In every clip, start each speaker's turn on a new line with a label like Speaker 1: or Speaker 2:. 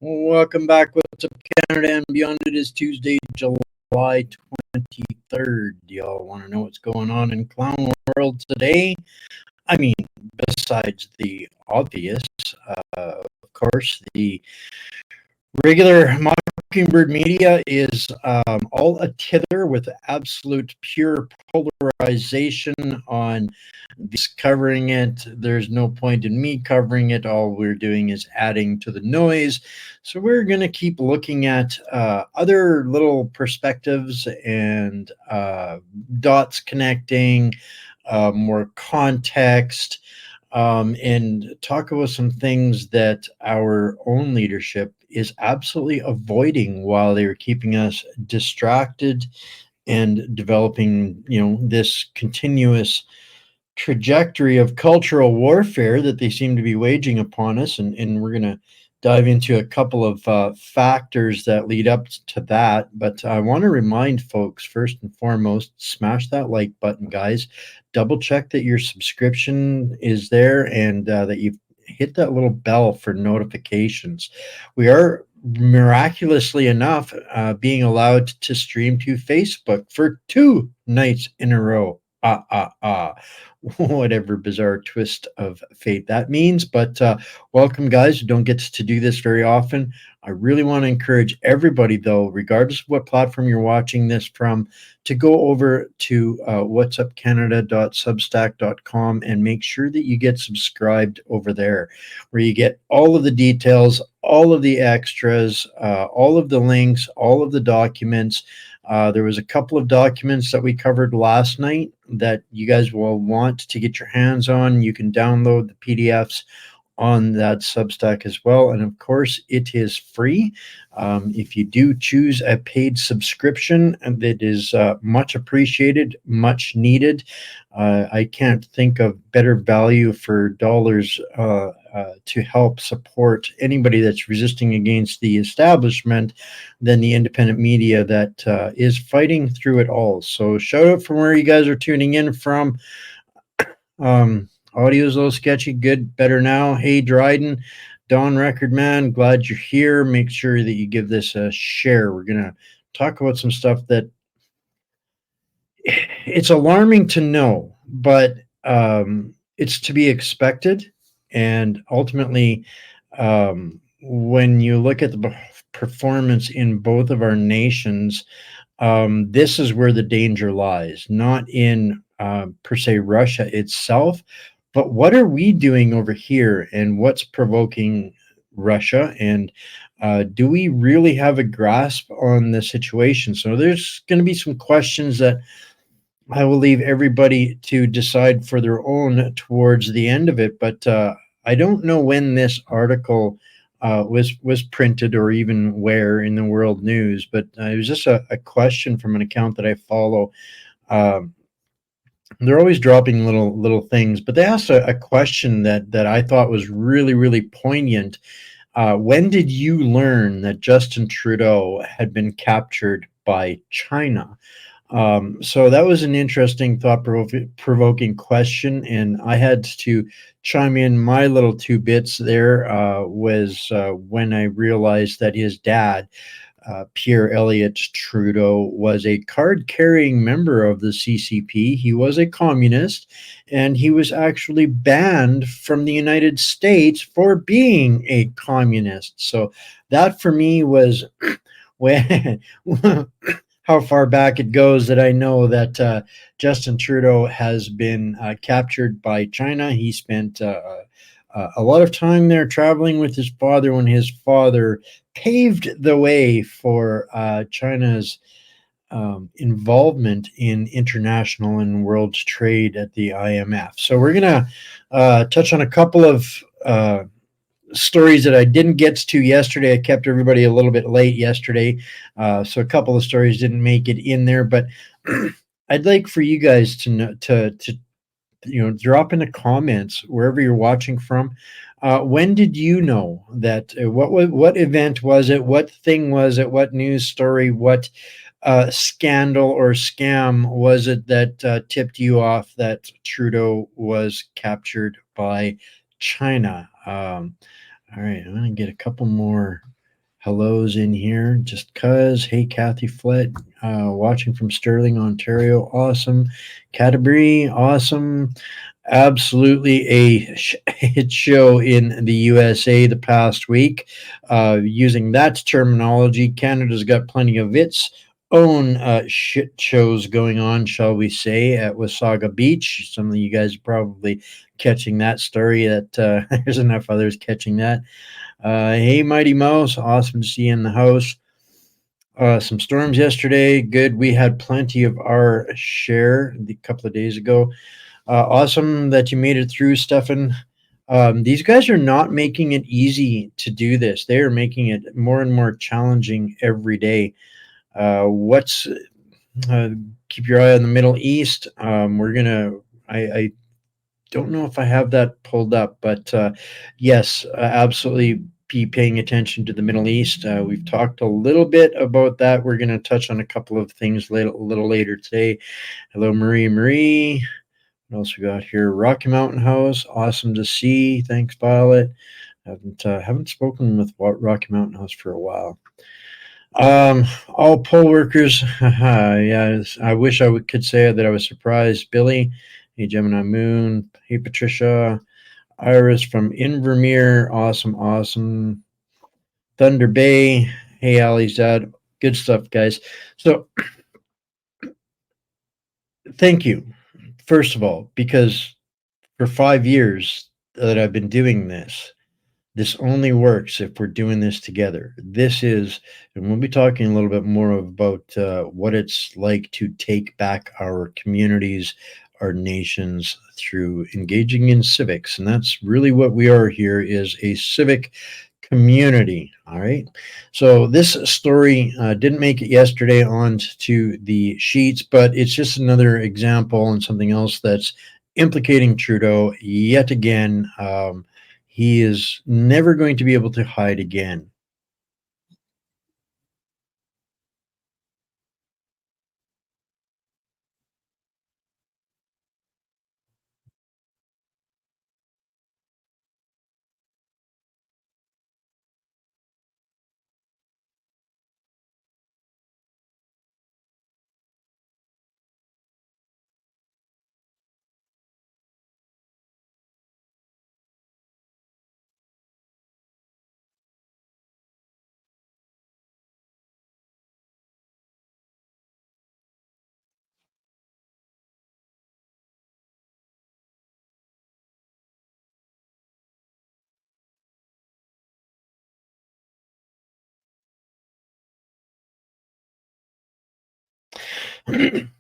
Speaker 1: Welcome back. What's up, Canada and beyond? It is Tuesday, July 23rd. Y'all want to know what's going on in clown world today? I mean, besides the obvious, of course, the regular Mockingbird media is all a tither with absolute pure polarization on this covering it. There's no point in me covering it. All we're doing is adding to the noise. So we're going to keep looking at other little perspectives and dots connecting, more context, and talk about some things that our own leadership is absolutely avoiding while they're keeping us distracted and developing, this continuous trajectory of cultural warfare that they seem to be waging upon us. And we're going to dive into a couple of factors that lead up to that. But I want to remind folks, first and foremost, smash that like button, guys. Double check that your subscription is there and that you've hit that little bell for notifications. We are miraculously enough being allowed to stream to Facebook for 2 nights in a row. Whatever bizarre twist of fate that means. But welcome, guys. Don't get to do this very often. I really want to encourage everybody, though, regardless of what platform you're watching this from, to go over to whatsupcanada.substack.com and make sure that you get subscribed over there, where you get all of the details, all of the extras, all of the links, all of the documents. There was a couple of documents that we covered last night that you guys will want to get your hands on. You can download the PDFs on that Substack as well. And of course, it is free. If you do choose a paid subscription, that is much appreciated, much needed. I can't think of better value for dollars to help support anybody that's resisting against the establishment than the independent media that is fighting through it all. So shout out from where you guys are tuning in from. Audio is a little sketchy. Good, better now. Hey, Dryden, Don Record Man, glad you're here. Make sure that you give this a share. We're going to talk about some stuff that it's alarming to know, but it's to be expected. And ultimately, when you look at the performance in both of our nations, this is where the danger lies, not in per se Russia itself, but what are we doing over here and what's provoking Russia? And do we really have a grasp on the situation? So there's going to be some questions that I will leave everybody to decide for their own towards the end of it. But I don't know when this article was printed or even where in the world news, but it was just a question from an account that I follow. They're always dropping little things, but they asked a question that I thought was really, really poignant. When did you learn that Justin Trudeau had been captured by China? So that was an interesting thought-provoking question, and I had to chime in my little 2 bits there. Was when I realized that his dad, Pierre Elliott Trudeau, was a card-carrying member of the CCP. He was a communist, and he was actually banned from the United States for being a communist. So that for me was when how far back it goes that I know that Justin Trudeau has been captured by China. He spent a lot of time there traveling with his father when his father paved the way for China's involvement in international and world trade at the IMF. So we're going to touch on a couple of stories that I didn't get to yesterday. I kept everybody a little bit late yesterday, so a couple of stories didn't make it in there. But I'd like for you guys to know, to drop in the comments wherever you're watching from. When did you know that? What event was it? What thing was it? What news story? What scandal or scam was it that tipped you off that Trudeau was captured by China? All right, I'm going to get a couple more hellos in here just cuz. Hey, Kathy Flett, watching from Sterling, Ontario. Awesome. Canterbury, awesome. Absolutely a hit show in the USA the past week. Using that terminology, Canada's got plenty of its own shit shows going on, shall we say, at Wasaga Beach. Some of you guys are probably catching that story. That there's enough others catching that. Hey, Mighty Mouse, awesome to see you in the house. Some storms yesterday. Good. We had plenty of our share a couple of days ago. Awesome that you made it through, Stefan. These guys are not making it easy to do this. They are making it more and more challenging every day. What's keep your eye on the Middle East. We're gonna. I don't know if I have that pulled up, but yes, absolutely be paying attention to the Middle East. We've talked a little bit about that. We're going to touch on a couple of things a little later today. Hello, Marie. What else we got here? Rocky Mountain House, awesome to see. Thanks, Violet. Haven't spoken with Rocky Mountain House for a while. All poll workers. Yeah, I wish I could say that I was surprised. Billy, hey, Gemini Moon. Hey, Patricia. Iris from Invermere. Awesome. Thunder Bay. Hey, Ali's dad. Good stuff, guys. So, thank you, first of all, because for 5 years that I've been doing this, this only works if we're doing this together. This is, and we'll be talking a little bit more about what it's like to take back our communities, our nations through engaging in civics. And that's really what we are here, is a civic community. All right. So this story didn't make it yesterday onto the sheets, but it's just another example and something else that's implicating Trudeau yet again. He is never going to be able to hide again.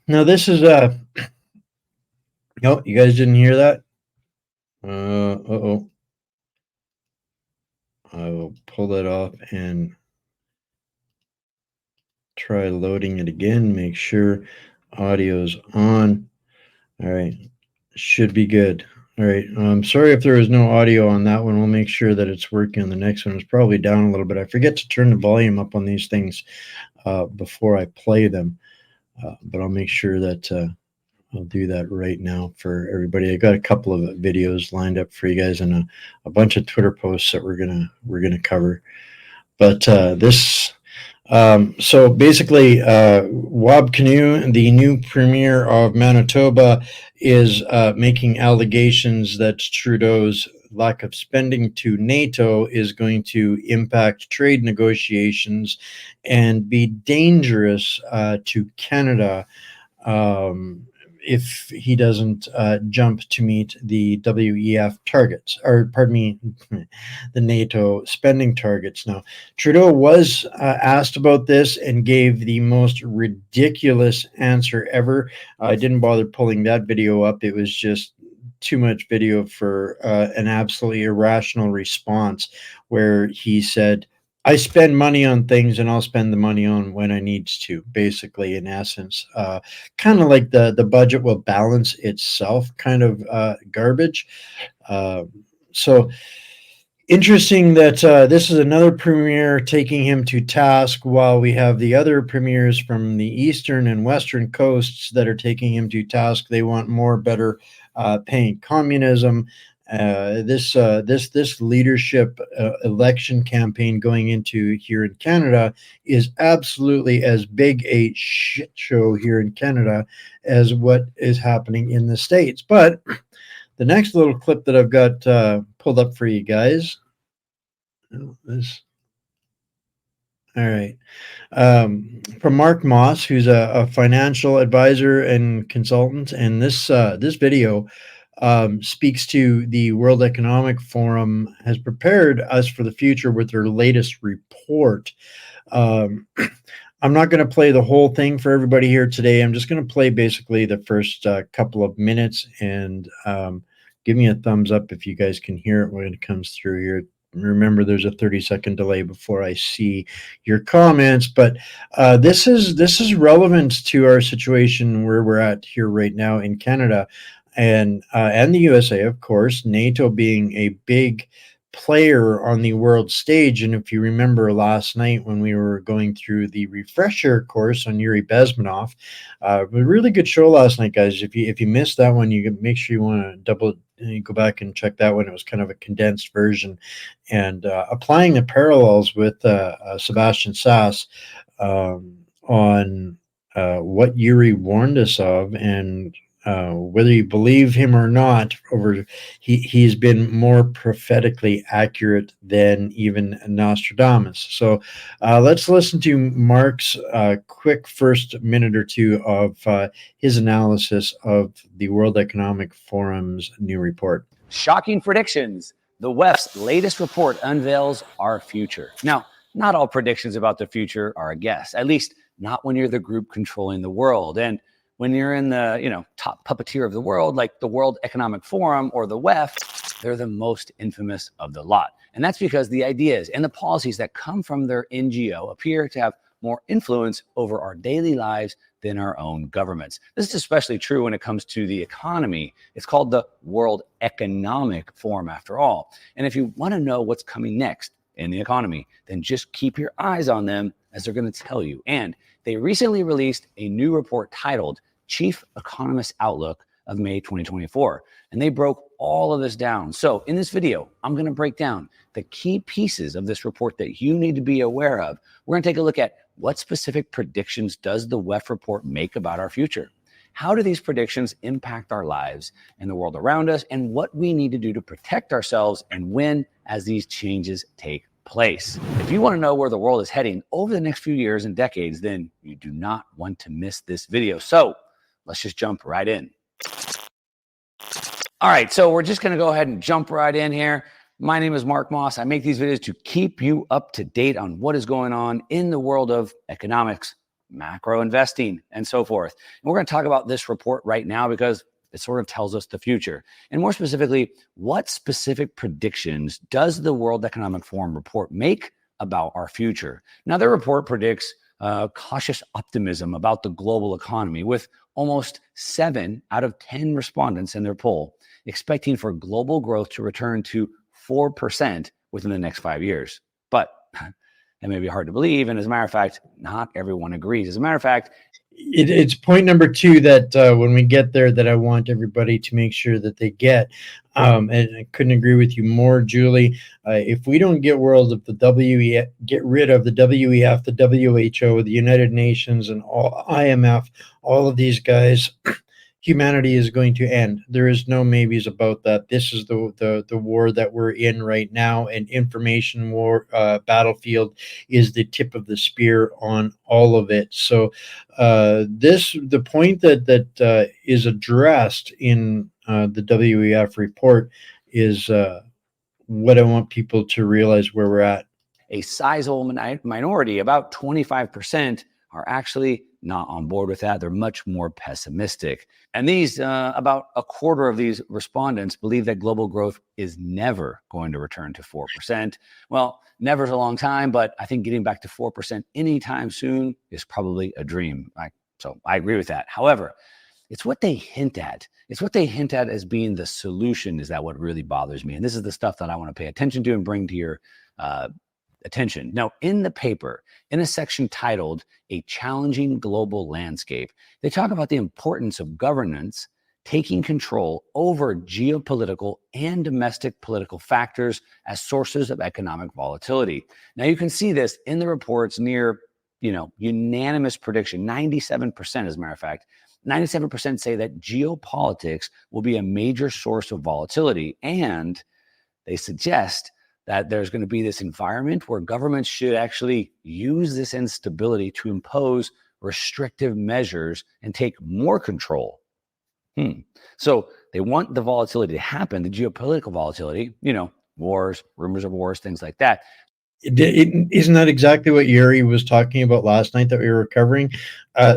Speaker 1: Now this is no, you guys didn't hear that? Uh-oh. I will pull that off and try loading it again. Make sure audio's on. All right. Should be good. All right. Sorry if there was no audio on that one. We'll make sure that it's working on the next one. It's probably down a little bit. I forget to turn the volume up on these things before I play them. But I'll make sure that I'll do that right now for everybody. I got a couple of videos lined up for you guys and a bunch of Twitter posts that we're gonna cover. But this, so basically, Wab Kinew, the new premier of Manitoba, is making allegations that Trudeau's lack of spending to NATO is going to impact trade negotiations and be dangerous to Canada. If he doesn't jump to meet the WEF targets, or pardon me, the NATO spending targets. Now, Trudeau was asked about this and gave the most ridiculous answer ever. I didn't bother pulling that video up. It was just too much video for an absolutely irrational response, where he said, I spend money on things and I'll spend the money on when I need to, basically, in essence. Kind of like the budget will balance itself kind of garbage. So interesting that this is another premier taking him to task, while we have the other premiers from the eastern and western coasts that are taking him to task. They want more, better paying communism. This leadership election campaign going into here in Canada is absolutely as big a shit show here in Canada as what is happening in the States. But the next little clip that I've got pulled up for you guys. Oh, all right. From Mark Moss, who's a financial advisor and consultant, and this video speaks to the World Economic Forum has prepared us for the future with their latest report. Um, I'm not going to play the whole thing for everybody here today. I'm just going to play basically the first couple of minutes, and give me a thumbs up if you guys can hear it when it comes through here. Remember, there's a 30-second delay before I see your comments, but this is relevant to our situation where we're at here right now in Canada, and the USA, of course. NATO being a big player on the world stage. And if you remember last night when we were going through the refresher course on Yuri Bezmenov, a really good show last night, guys. If you missed that one, you can make sure you want to go back and check that one. It was kind of a condensed version, and applying the parallels with Sebastian Sass on what Yuri warned us of, and whether you believe him or not, he's been more prophetically accurate than even Nostradamus. So let's listen to Mark's quick first minute or two of his analysis of the World Economic Forum's new report.
Speaker 2: Shocking predictions. The WEF's latest report unveils our future. Now, not all predictions about the future are a guess, at least not when you're the group controlling the world. And when you're in the top puppeteer of the world, like the World Economic Forum or the WEF, they're the most infamous of the lot. And that's because the ideas and the policies that come from their NGO appear to have more influence over our daily lives than our own governments. This is especially true when it comes to the economy. It's called the World Economic Forum after all. And if you want to know what's coming next in the economy, then just keep your eyes on them, as they're going to tell you. And they recently released a new report titled Chief Economist Outlook of May 2024. And they broke all of this down. So in this video, I'm going to break down the key pieces of this report that you need to be aware of. We're going to take a look at what specific predictions does the WEF report make about our future? How do these predictions impact our lives and the world around us, and what we need to do to protect ourselves and win as these changes take place? If you want to know where the world is heading over the next few years and decades, then you do not want to miss this video. So let's just jump right in. All right, so we're just going to go ahead and jump right in here. My name is Mark Moss. I make these videos to keep you up to date on what is going on in the world of economics, macro investing, and so forth. And we're going to talk about this report right now because it sort of tells us the future. And more specifically, what specific predictions does the World Economic Forum report make about our future? Now, their report predicts cautious optimism about the global economy, with almost 7 out of 10 respondents in their poll expecting for global growth to return to 4% within the next 5 years. But that may be hard to believe. And as a matter of fact, not everyone agrees. As a matter of fact,
Speaker 1: it's point number 2 that when we get there, that I want everybody to make sure that they get. And I couldn't agree with you more, Julie. If we don't get rid of the WEF, the WHO, the United Nations, and all IMF, all of these guys, humanity is going to end. There is no maybes about that. This is the war that we're in right now, and information war battlefield is the tip of the spear on all of it. So the point that is addressed in the WEF report is what I want people to realize where we're at.
Speaker 2: A sizable minority, about 25%, are actually not on board with that. They're much more pessimistic. And these, about a quarter of these respondents believe that global growth is never going to return to 4%. Well, never's a long time, but I think getting back to 4% anytime soon is probably a dream. So I agree with that. However, it's what they hint at. It's what they hint at as being the solution. Is that what really bothers me? And this is the stuff that I want to pay attention to and bring to your attention. Now, in the paper, in a section titled A Challenging Global Landscape, they talk about the importance of governance taking control over geopolitical and domestic political factors as sources of economic volatility. Now, you can see this in the reports near, unanimous prediction, 97%, as a matter of fact. 97% say that geopolitics will be a major source of volatility, and they suggest that there's going to be this environment where governments should actually use this instability to impose restrictive measures and take more control. So they want the volatility to happen, the geopolitical volatility, wars, rumors of wars, things like that.
Speaker 1: Isn't that exactly what Yuri was talking about last night that we were covering?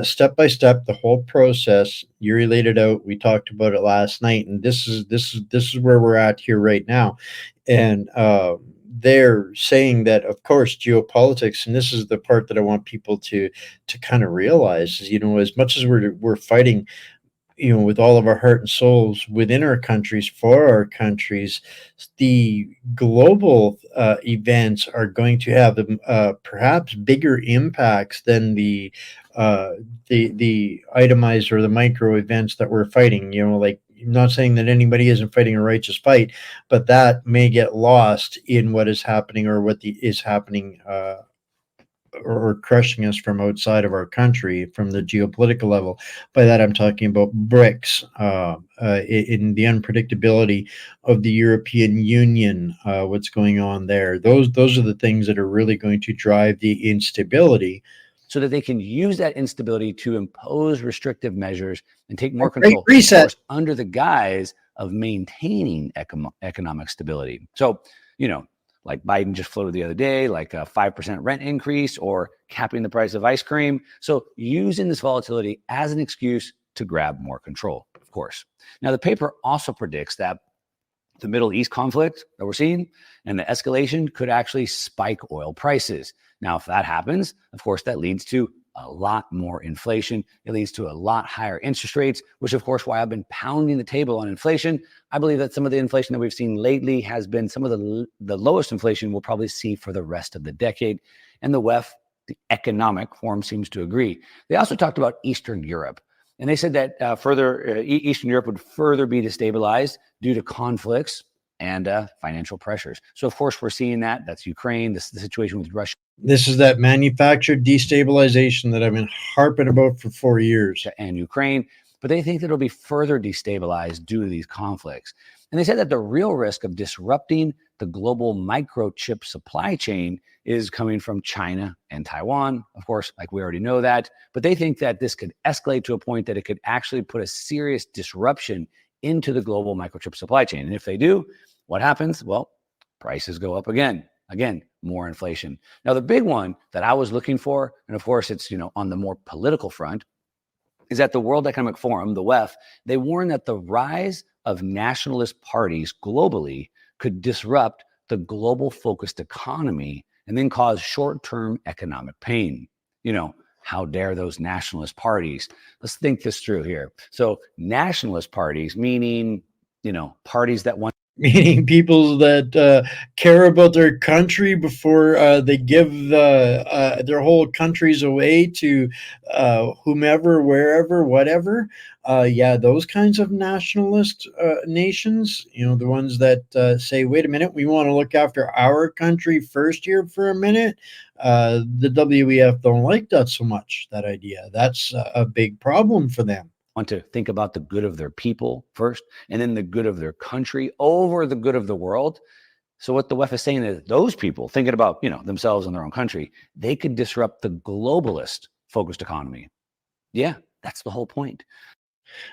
Speaker 1: Step by step, the whole process. Yuri laid it out. We talked about it last night, and this is where we're at here right now. And they're saying that, of course, geopolitics, and this is the part that I want people to kind of realize is, as much as we're fighting, with all of our heart and souls within our countries, for our countries, the global events are going to have perhaps bigger impacts than the itemized or the micro events that we're fighting. Like, I'm not saying that anybody isn't fighting a righteous fight, but that may get lost in what is happening or what is happening or crushing us from outside of our country from the geopolitical level. By that, I'm talking about BRICS, in the unpredictability of the European Union, what's going on there. Those are the things that are really going to drive the instability.
Speaker 2: So that they can use that instability to impose restrictive measures and take more control, of course, under the guise of maintaining economic stability. So, like Biden just floated the other day, like a 5% rent increase or capping the price of ice cream. So using this volatility as an excuse to grab more control, of course. Now, the paper also predicts that the Middle East conflict that we're seeing and the escalation could actually spike oil prices. Now, if that happens, of course, that leads to a lot more inflation. It leads to a lot higher interest rates, which, of course, why I've been pounding the table on inflation. I believe that some of the inflation that we've seen lately has been some of the lowest inflation we'll probably see for the rest of the decade. And the WWIII, the Economic Forum, seems to agree. They also talked about Eastern Europe. And they said that Eastern Europe would further be destabilized due to conflicts and financial pressures. So, of course, we're seeing that. That's Ukraine, the situation with Russia.
Speaker 1: This is that manufactured destabilization that I've been harping about for 4 years.
Speaker 2: And Ukraine. But they think that it'll be further destabilized due to these conflicts. And they said that the real risk of disrupting the global microchip supply chain is coming from China and Taiwan. Of course, like we already know that. But they think that this could escalate to a point that it could actually put a serious disruption into the global microchip supply chain. And if they do, what happens? Well, prices go up again. Again, more inflation. Now, the big one that I was looking for, and of course it's, on the more political front, is that the World Economic Forum, the WWIII, they warn that the rise of nationalist parties globally could disrupt the global focused economy and then cause short-term economic pain. How dare those nationalist parties? Let's think this through here. So nationalist parties, meaning, parties that want,
Speaker 1: meaning people that care about their country before they give their whole countries away to whomever, wherever, whatever. Those kinds of nationalist nations, the ones that say, wait a minute, we want to look after our country first here for a minute. The WWIII don't like that so much, that idea. That's a big problem for them.
Speaker 2: Want to think about the good of their people first, and then the good of their country over the good of the world. So what the WWIII is saying is those people thinking about, themselves and their own country, they could disrupt the globalist focused economy. Yeah, that's the whole point.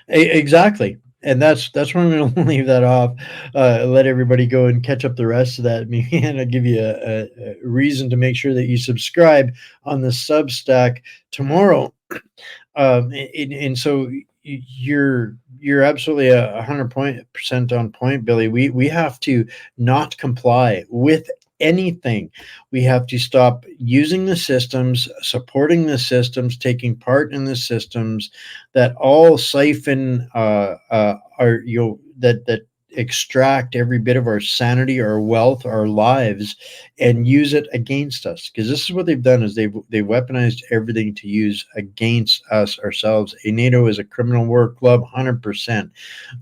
Speaker 1: Exactly. And that's where I'm going to leave that off. Let everybody go and catch up the rest of that. And I'll give you a reason to make sure that you subscribe on the Substack tomorrow. And so you're absolutely 100% on point, Billy. We have to not comply with anything. We have to stop using the systems, supporting the systems, taking part in the systems that all siphon that extract every bit of our sanity, our wealth, our lives, and use it against us. Because this is what they've done: is they've weaponized everything to use against us ourselves. NATO is a criminal war club, 100%,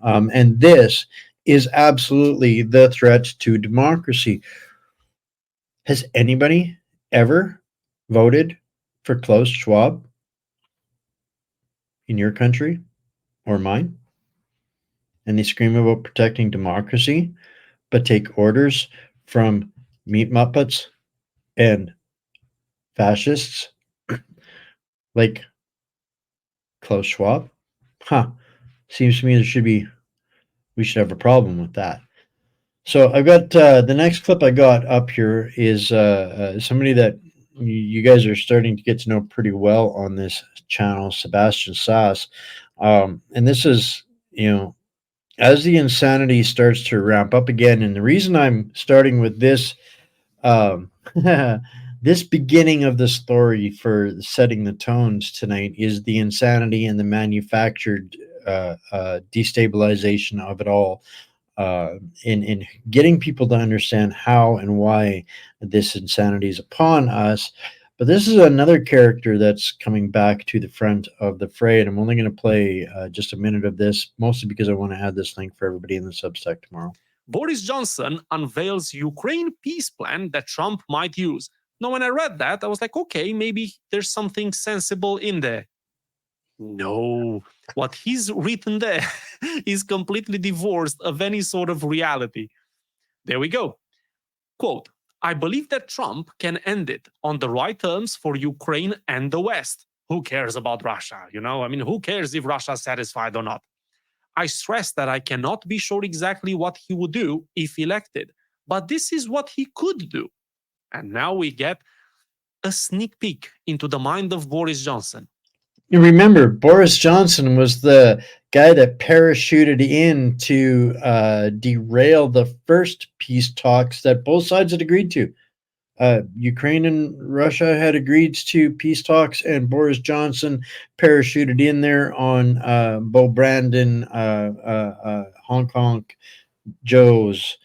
Speaker 1: and this is absolutely the threat to democracy. Has anybody ever voted for Klaus Schwab in your country or mine? And they scream about protecting democracy, but take orders from meat muppets and fascists like Klaus Schwab? Huh. Seems to me we should have a problem with that. So I've got the next clip I got up here is somebody that you guys are starting to get to know pretty well on this channel, Sebastian Sass. And this is, as the insanity starts to ramp up again, and the reason I'm starting with this this beginning of the story for setting the tones tonight is the insanity and the manufactured destabilization of it all, in getting people to understand how and why this insanity is upon us. But this is another character that's coming back to the front of the fray, and I'm only going to play just a minute of this, mostly because I want to add this link for everybody in the Substack tomorrow.
Speaker 3: Boris Johnson unveils Ukraine peace plan that Trump might use. Now, when I read that, I was like, okay, maybe there's something sensible in there. No, what he's written there is completely divorced of any sort of reality. There we go. Quote, I believe that Trump can end it on the right terms for Ukraine and the West. Who cares about Russia? Who cares if Russia is satisfied or not? I stress that I cannot be sure exactly what he would do if elected, but this is what he could do. And now we get a sneak peek into the mind of Boris Johnson.
Speaker 1: You remember, Boris Johnson was the guy that parachuted in to derail the first peace talks that both sides had agreed to. Ukraine and Russia had agreed to peace talks, and Boris Johnson parachuted in there on Bo Brandon, Hong Kong Joe's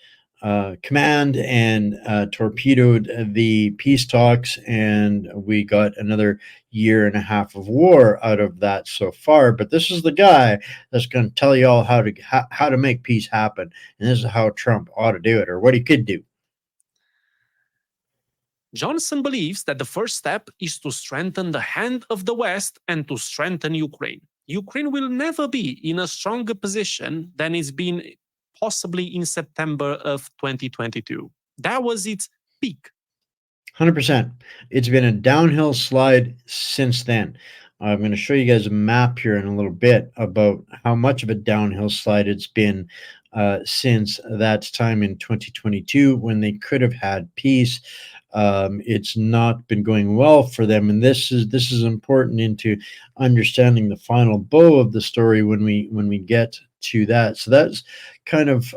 Speaker 1: command, and torpedoed the peace talks, and we got another year and a half of war out of that so far. But this is the guy that's going to tell you all how to make peace happen, and this is how Trump ought to do it, or what he could do.
Speaker 3: Johnson believes that the first step is to strengthen the hand of the West and to strengthen Ukraine. Ukraine will never be in a stronger position than it's been possibly in September of 2022. That was its peak.
Speaker 1: 100%. It's been a downhill slide since then. I'm going to show you guys a map here in a little bit about how much of a downhill slide it's been since that time in 2022 when they could have had peace. It's not been going well for them, and this is important into understanding the final bow of the story when we get to that. So that's kind of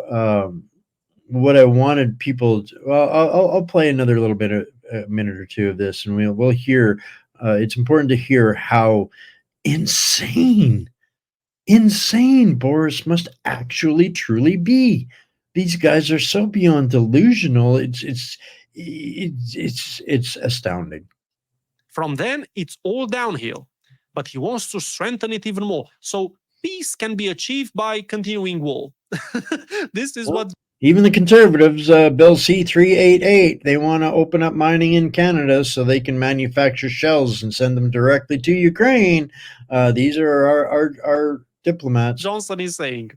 Speaker 1: what I wanted people to, well, I'll play another little bit of a minute or two of this, and we'll hear. It's important to hear how insane Boris must actually truly be. These guys are so beyond delusional. It's astounding.
Speaker 3: From then, it's all downhill, but he wants to strengthen it even more. So peace can be achieved by continuing war. This is what
Speaker 1: even the conservatives, Bill C-388, they want to open up mining in Canada so they can manufacture shells and send them directly to Ukraine. These are our diplomats.
Speaker 3: Johnson is saying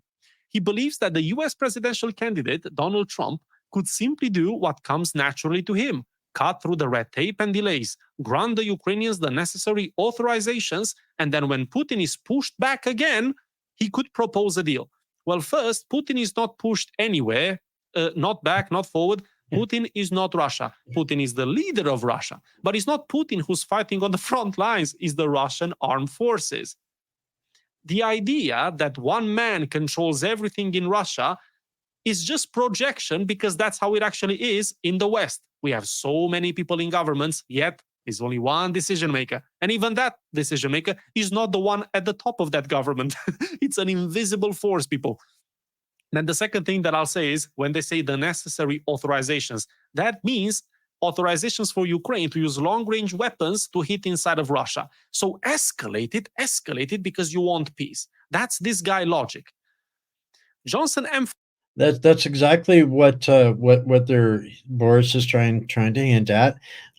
Speaker 3: he believes that the US presidential candidate, Donald Trump, could simply do what comes naturally to him, cut through the red tape and delays, grant the Ukrainians the necessary authorizations, and then when Putin is pushed back again, he could propose a deal. Well, first, Putin is not pushed anywhere, not back, not forward. Putin is not Russia. Putin is the leader of Russia. But it's not Putin who's fighting on the front lines, it's the Russian armed forces. The idea that one man controls everything in Russia is just projection, because that's how it actually is in the West. We have so many people in governments, yet there's only one decision maker. And even that decision maker is not the one at the top of that government. It's an invisible force, people. Then the second thing that I'll say is when they say the necessary authorizations, that means authorizations for Ukraine to use long-range weapons to hit inside of Russia. So escalate it because you want peace. That's this guy logic. Johnson
Speaker 1: That's exactly what their Boris is trying to hint at,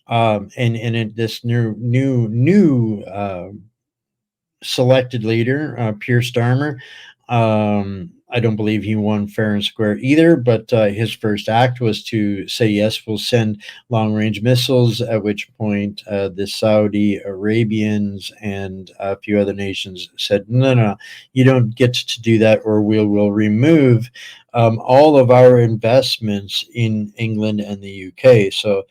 Speaker 1: and this new selected leader, Pierre Starmer. I don't believe he won fair and square either, but his first act was to say, yes, we'll send long-range missiles, at which point the Saudi Arabians and a few other nations said, no, you don't get to do that, or we'll remove all of our investments in England and the UK. So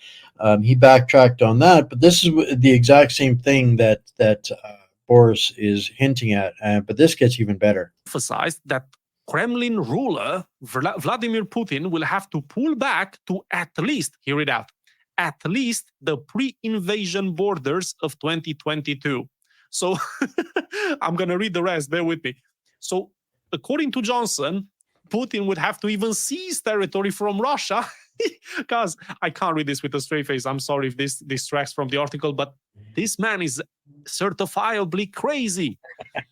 Speaker 1: he backtracked on that, but this is the exact same thing that Boris is hinting at, but this gets even better.
Speaker 3: Emphasized that Kremlin ruler Vladimir Putin will have to pull back to at least, hear it out, at least the pre-invasion borders of 2022. So I'm going to read the rest, bear with me. So according to Johnson, Putin would have to even seize territory from Russia. Guys, I can't read this with a straight face. I'm sorry if this distracts from the article, but this man is certifiably crazy.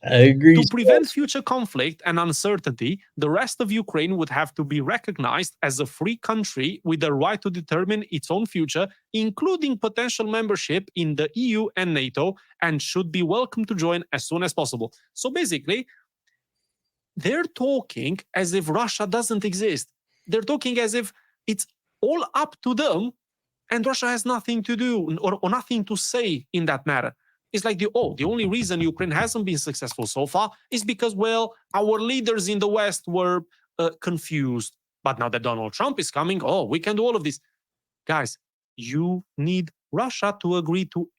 Speaker 1: I agree.
Speaker 3: To prevent future conflict and uncertainty, the rest of Ukraine would have to be recognized as a free country with the right to determine its own future, including potential membership in the EU and NATO, and should be welcome to join as soon as possible. So basically, they're talking as if Russia doesn't exist. They're talking as if it's all up to them and Russia has nothing to do or nothing to say in that matter. It's like the only reason Ukraine hasn't been successful so far is because, well, our leaders in the West were confused. But now that Donald Trump is coming, we can do all of this. Guys, you need Russia to agree to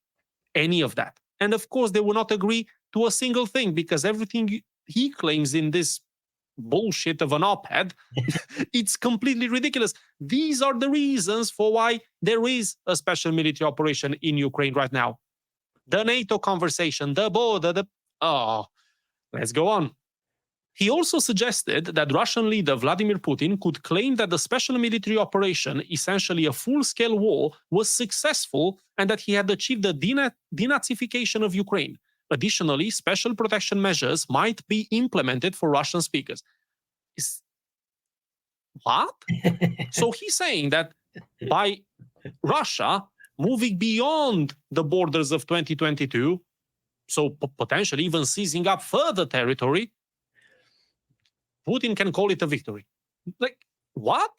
Speaker 3: any of that. And of course, they will not agree to a single thing because everything he claims in this bullshit of an op-ed, it's completely ridiculous. These are the reasons for why there is a special military operation in Ukraine right now. The NATO conversation, the border, let's go on. He also suggested that Russian leader Vladimir Putin could claim that the special military operation, essentially a full-scale war, was successful and that he had achieved the denazification of Ukraine. Additionally, special protection measures might be implemented for Russian speakers. What? So he's saying that by Russia moving beyond the borders of 2022, so potentially even seizing up further territory, Putin can call it a victory. Like, what?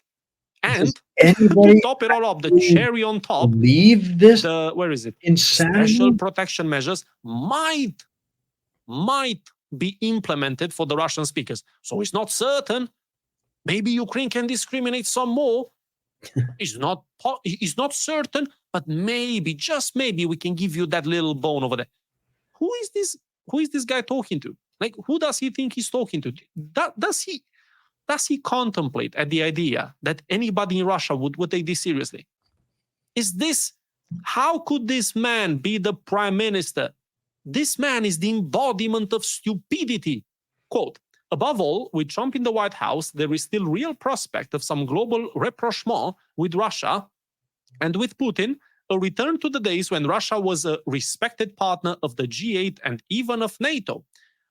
Speaker 3: And to top it all up, the cherry on top,
Speaker 1: leave this.
Speaker 3: Where is it?
Speaker 1: Insanity?
Speaker 3: Special protection measures might be implemented for the Russian speakers. So it's not certain. Maybe Ukraine can discriminate some more. It's not certain, but maybe, just maybe, we can give you that little bone over there. Who is this guy talking to? Like, who does he think he's talking to? Does he contemplate at the idea that anybody in Russia would take this seriously? How could this man be the prime minister? This man is the embodiment of stupidity. Quote, above all, with Trump in the White House, there is still real prospect of some global rapprochement with Russia, and with Putin, a return to the days when Russia was a respected partner of the G8 and even of NATO.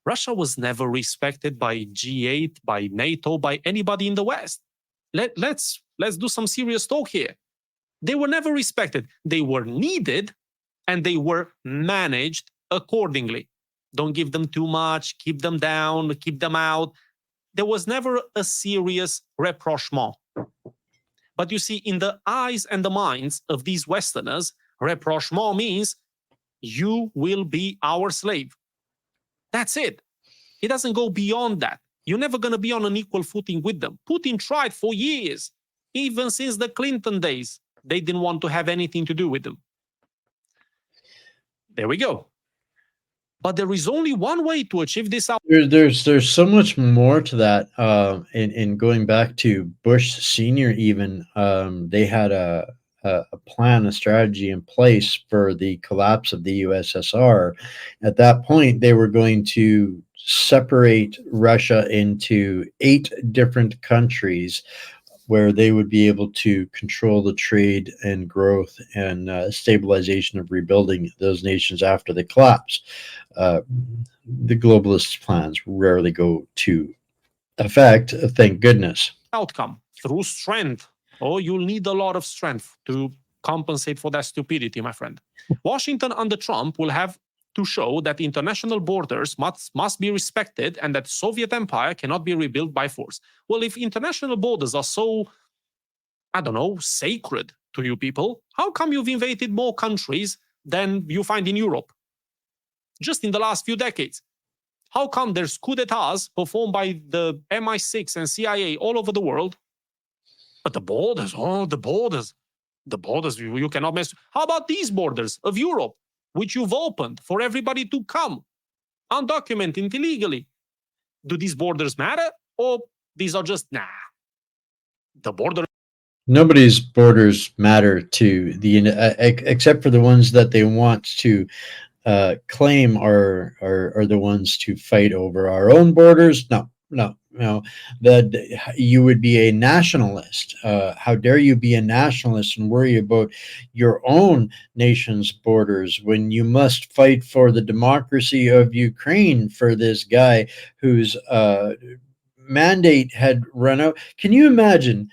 Speaker 3: Russia was never respected by G8, by NATO, by anybody in the West. Let's do some serious talk here. They were never respected. They were needed, and they were managed accordingly. Don't give them too much, keep them down, keep them out. There was never a serious rapprochement. But you see, in the eyes and the minds of these Westerners, rapprochement means you will be our slave. That's it. It doesn't go beyond that. You're never going to be on an equal footing with them. Putin tried for years, even since the Clinton days. They didn't want to have anything to do with them. There we go. But there is only one way to achieve this.
Speaker 1: There's so much more to that. In going back to Bush Senior, even they had a plan, a strategy in place for the collapse of the USSR. At that point, they were going to separate Russia into 8 different countries where they would be able to control the trade and growth and stabilization of rebuilding those nations after the collapse. The globalists' plans rarely go to effect, thank goodness.
Speaker 3: Outcome through strength. Oh, you'll need a lot of strength to compensate for that stupidity, my friend. Washington under Trump will have to show that international borders must be respected and that Soviet empire cannot be rebuilt by force. Well, if international borders are so, I don't know, sacred to you people, how come you've invaded more countries than you find in Europe? Just in the last few decades. How come there's coup d'etats performed by the MI6 and CIA all over the world? But the borders, the borders, you cannot mess. How about these borders of Europe, which you've opened for everybody to come, undocumented, illegally? Do these borders matter, or these are just, the border?
Speaker 1: Nobody's borders matter to the except for the ones that they want to claim are the ones to fight over. Our own borders. No, that you would be a nationalist. How dare you be a nationalist and worry about your own nation's borders when you must fight for the democracy of Ukraine for this guy whose mandate had run out. Can you imagine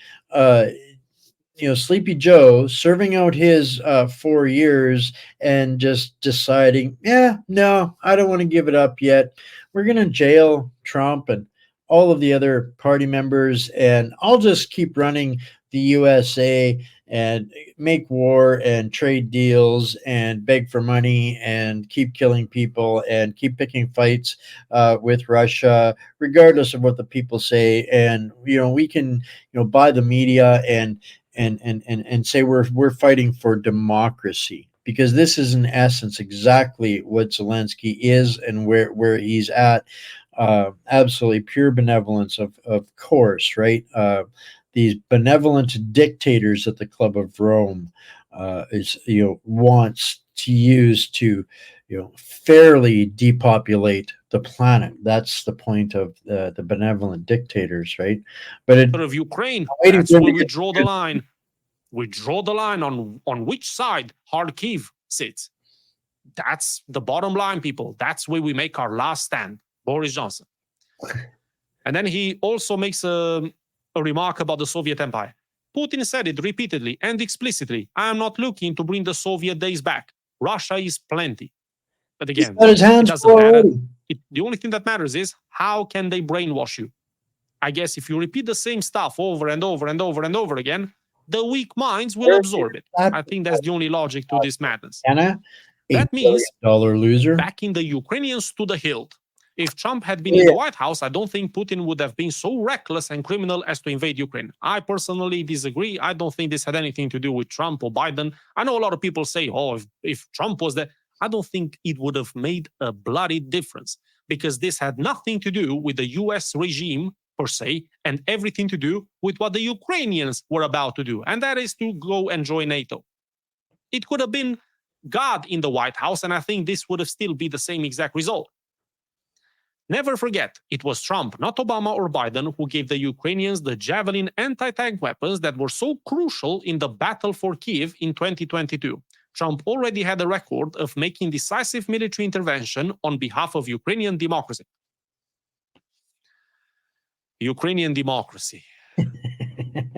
Speaker 1: Sleepy Joe serving out his 4 years and just deciding, yeah, no, I don't want to give it up yet. We're going to jail Trump and all of the other party members, and I'll just keep running the USA and make war and trade deals and beg for money and keep killing people and keep picking fights with Russia, regardless of what the people say. And, we can, buy the media and say we're fighting for democracy, because this is in essence exactly what Zelensky is and where he's at. Absolutely pure benevolence, of course, right? These benevolent dictators at the Club of Rome wants to use to fairly depopulate the planet. That's the point of the benevolent dictators, right? But
Speaker 3: of Ukraine, that's where we draw the line. We draw the line on which side Kharkiv sits. That's the bottom line, people. That's where we make our last stand. Boris Johnson. And then he also makes a remark about the Soviet Empire. Putin said it repeatedly and explicitly. I am not looking to bring the Soviet days back. Russia is plenty. But again, it doesn't matter. The only thing that matters is how can they brainwash you? I guess if you repeat the same stuff over and over and over and over again, the weak minds will absorb it. I think that's the only logic to this madness. That means
Speaker 1: loser.
Speaker 3: backing the Ukrainians to the hilt. If Trump had been in the White House, I don't think Putin would have been so reckless and criminal as to invade Ukraine. I personally disagree. I don't think this had anything to do with Trump or Biden. I know a lot of people say, if Trump was there, I don't think it would have made a bloody difference, because this had nothing to do with the US regime per se, and everything to do with what the Ukrainians were about to do, and that is to go and join NATO. It could have been God in the White House, and I think this would have still be the same exact result. Never forget, it was Trump, not Obama or Biden, who gave the Ukrainians the Javelin anti-tank weapons that were so crucial in the battle for Kyiv in 2022. Trump already had a record of making decisive military intervention on behalf of Ukrainian democracy. Ukrainian democracy.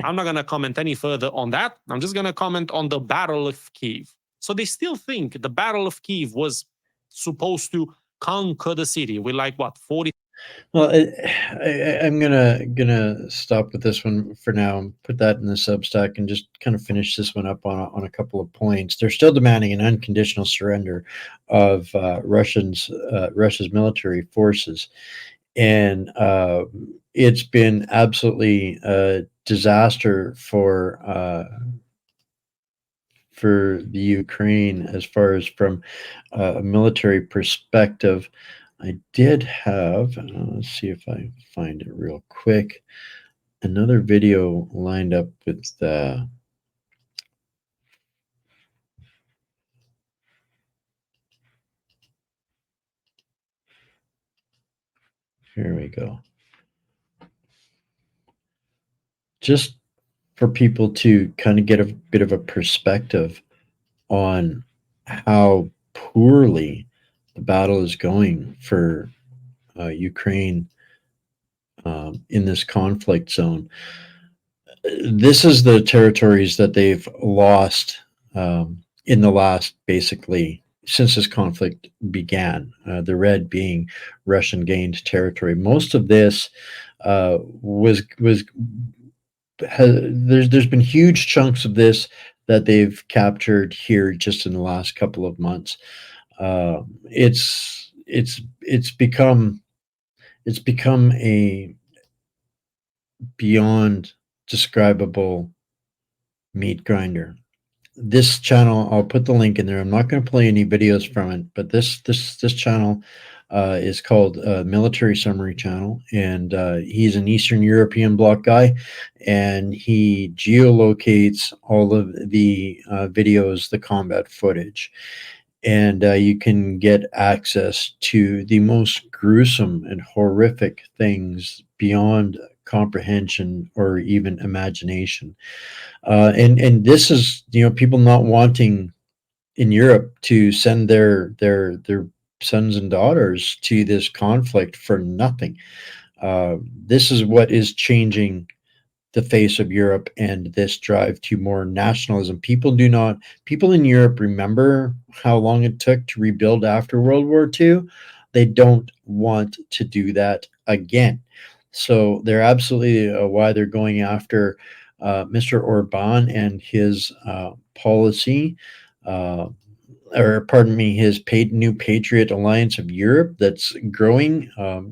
Speaker 3: I'm not going to comment any further on that. I'm just going to comment on the Battle of Kyiv. So they still think the Battle of Kyiv was supposed to conquer the city with 40.
Speaker 1: Well, I'm gonna stop with this one for now and put that in the Substack and just kind of finish this one up on a couple of points. They're still demanding an unconditional surrender of Russia's military forces, and it's been absolutely a disaster for the Ukraine as far as from a military perspective. I did have, let's see if I find it real quick, another video lined up with the Here we go. Just for people to kind of get a bit of a perspective on how poorly the battle is going for Ukraine in this conflict zone. This is the territories that they've lost in the last, basically, since this conflict began. The red being Russian gained territory. Most of this there's been huge chunks of this that they've captured here just in the last couple of months. It's become a beyond describable meat grinder. This channel, I'll put the link in there. I'm not going to play any videos from it, but this channel is called Military Summary Channel, and he's an Eastern European bloc guy, and he geolocates all of the videos, the combat footage, and you can get access to the most gruesome and horrific things beyond comprehension or even imagination. And this is, people not wanting in Europe to send their sons and daughters to this conflict for nothing. This is what is changing the face of Europe, and this drive to more nationalism. People in Europe remember how long it took to rebuild after World War II. They don't want to do that again. So they're absolutely why they're going after Mr. Orban and his policy, or pardon me, his New Patriot Alliance of Europe that's growing.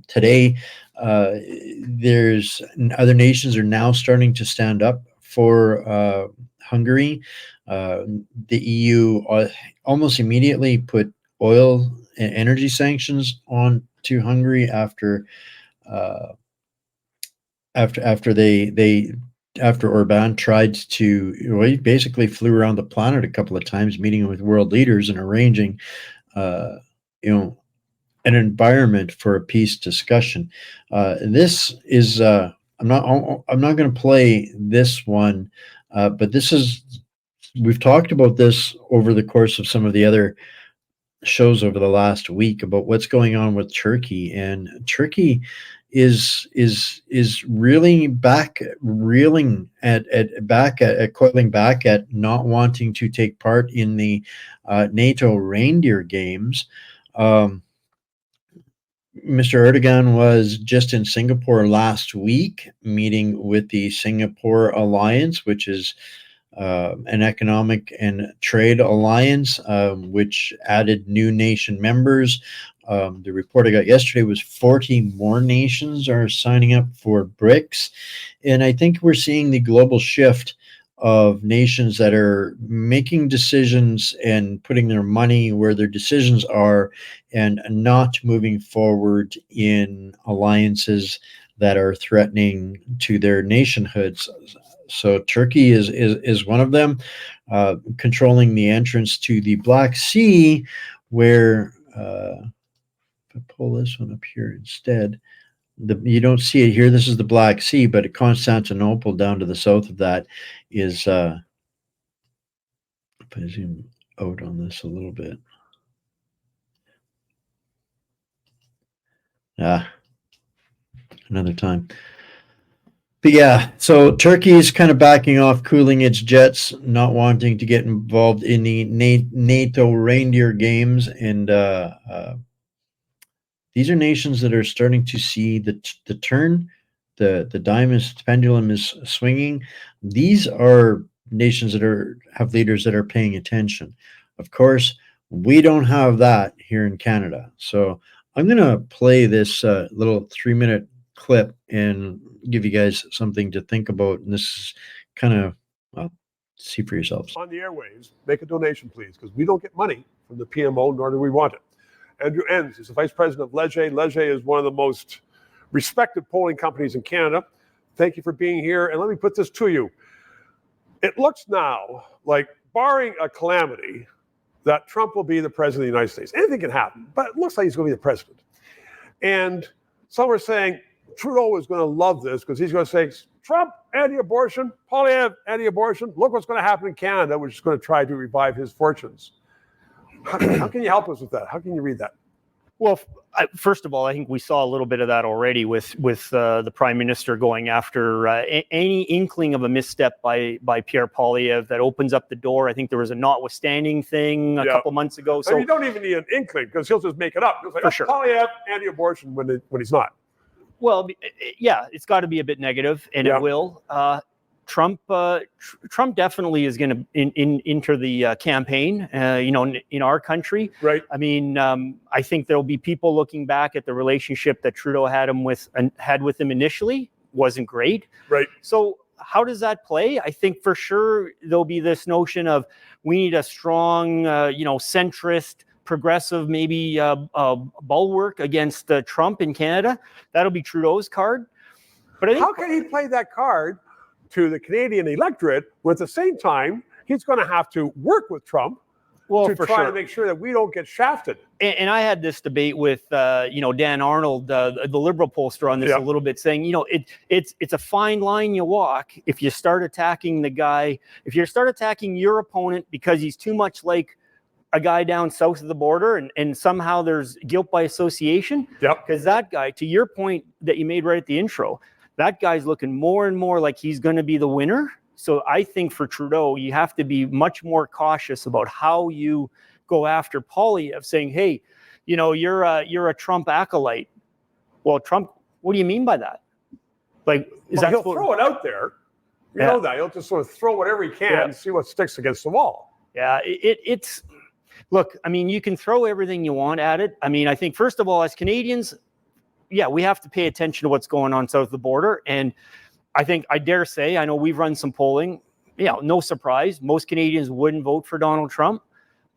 Speaker 1: Today, there's other nations are now starting to stand up for Hungary. The EU almost immediately put oil and energy sanctions on to Hungary after Orban tried to, he basically flew around the planet a couple of times, meeting with world leaders and arranging, an environment for a peace discussion. This is, I'm not going to play this one, but we've talked about this over the course of some of the other shows over the last week about what's going on with Turkey, and Turkey is really coiling back at not wanting to take part in the NATO reindeer games. Mr. Erdogan was just in Singapore last week, meeting with the Singapore Alliance, which is an economic and trade alliance, which added new nation members. The report I got yesterday was 40 more nations are signing up for BRICS. And I think we're seeing the global shift of nations that are making decisions and putting their money where their decisions are, and not moving forward in alliances that are threatening to their nationhoods. So Turkey is one of them, controlling the entrance to the Black Sea, where if I pull this one up here instead, you don't see it here. This is the Black Sea, but Constantinople down to the south of that is, if I zoom out on this a little bit. Another time. But yeah, so Turkey is kind of backing off, cooling its jets, not wanting to get involved in the NATO reindeer games, and these are nations that are starting to see the turn. The pendulum is swinging. These are nations that have leaders that are paying attention. Of course, we don't have that here in Canada. So I'm going to play this little 3-minute clip and give you guys something to think about. And this is kind of, well, see for yourselves.
Speaker 4: On the airwaves, make a donation, please, because we don't get money from the PMO, nor do we want it. Andrew Enns is the vice president of Leger. Leger is one of the most respected polling companies in Canada. Thank you for being here. And let me put this to you. It looks now like, barring a calamity, that Trump will be the president of the United States. Anything can happen, but it looks like he's going to be the president. And some are saying Trudeau is going to love this because he's going to say, Trump, anti-abortion, Poilievre, anti-abortion. Look what's going to happen in Canada, which is going to try to revive his fortunes. How can you help us with that? How can you read that?
Speaker 5: Well, first of all, I think we saw a little bit of that already with the Prime Minister going after any inkling of a misstep by Pierre Poilievre that opens up the door. I think there was a notwithstanding thing a couple months ago. So
Speaker 4: you don't even need an inkling because he'll just make it up. He'll say,
Speaker 5: For sure.
Speaker 4: Poilievre, anti-abortion when he's not.
Speaker 5: Well, yeah, it's got to be a bit negative, and it will. Trump definitely is going to enter the campaign, in our country.
Speaker 4: Right.
Speaker 5: I mean, I think there'll be people looking back at the relationship that Trudeau had with him initially. Wasn't great.
Speaker 4: Right.
Speaker 5: So how does that play? I think for sure there'll be this notion of we need a strong, centrist, progressive, maybe bulwark against Trump in Canada. That'll be Trudeau's card. But I think,
Speaker 4: how can he play that card to the Canadian electorate when at the same time he's going to have to work with Trump to try to make sure that we don't get shafted?
Speaker 5: And I had this debate with Dan Arnold, the Liberal pollster, on this a little bit, saying it's a fine line you walk if you start attacking the guy, if you start attacking your opponent because he's too much like a guy down south of the border, and somehow there's guilt by association. Because that guy, to your point that you made right at the intro, that guy's looking more and more like he's going to be the winner. So I think for Trudeau, you have to be much more cautious about how you go after Poilievre, saying, hey, you're a Trump acolyte. Well, Trump, what do you mean by that? Like,
Speaker 4: he'll throw it out there. You know that. He'll just sort of throw whatever he can and see what sticks against the wall.
Speaker 5: Yeah, it's... Look, I mean, you can throw everything you want at it. I mean, I think, first of all, as Canadians, we have to pay attention to what's going on south of the border. And I think, I dare say, I know we've run some polling. No surprise. Most Canadians wouldn't vote for Donald Trump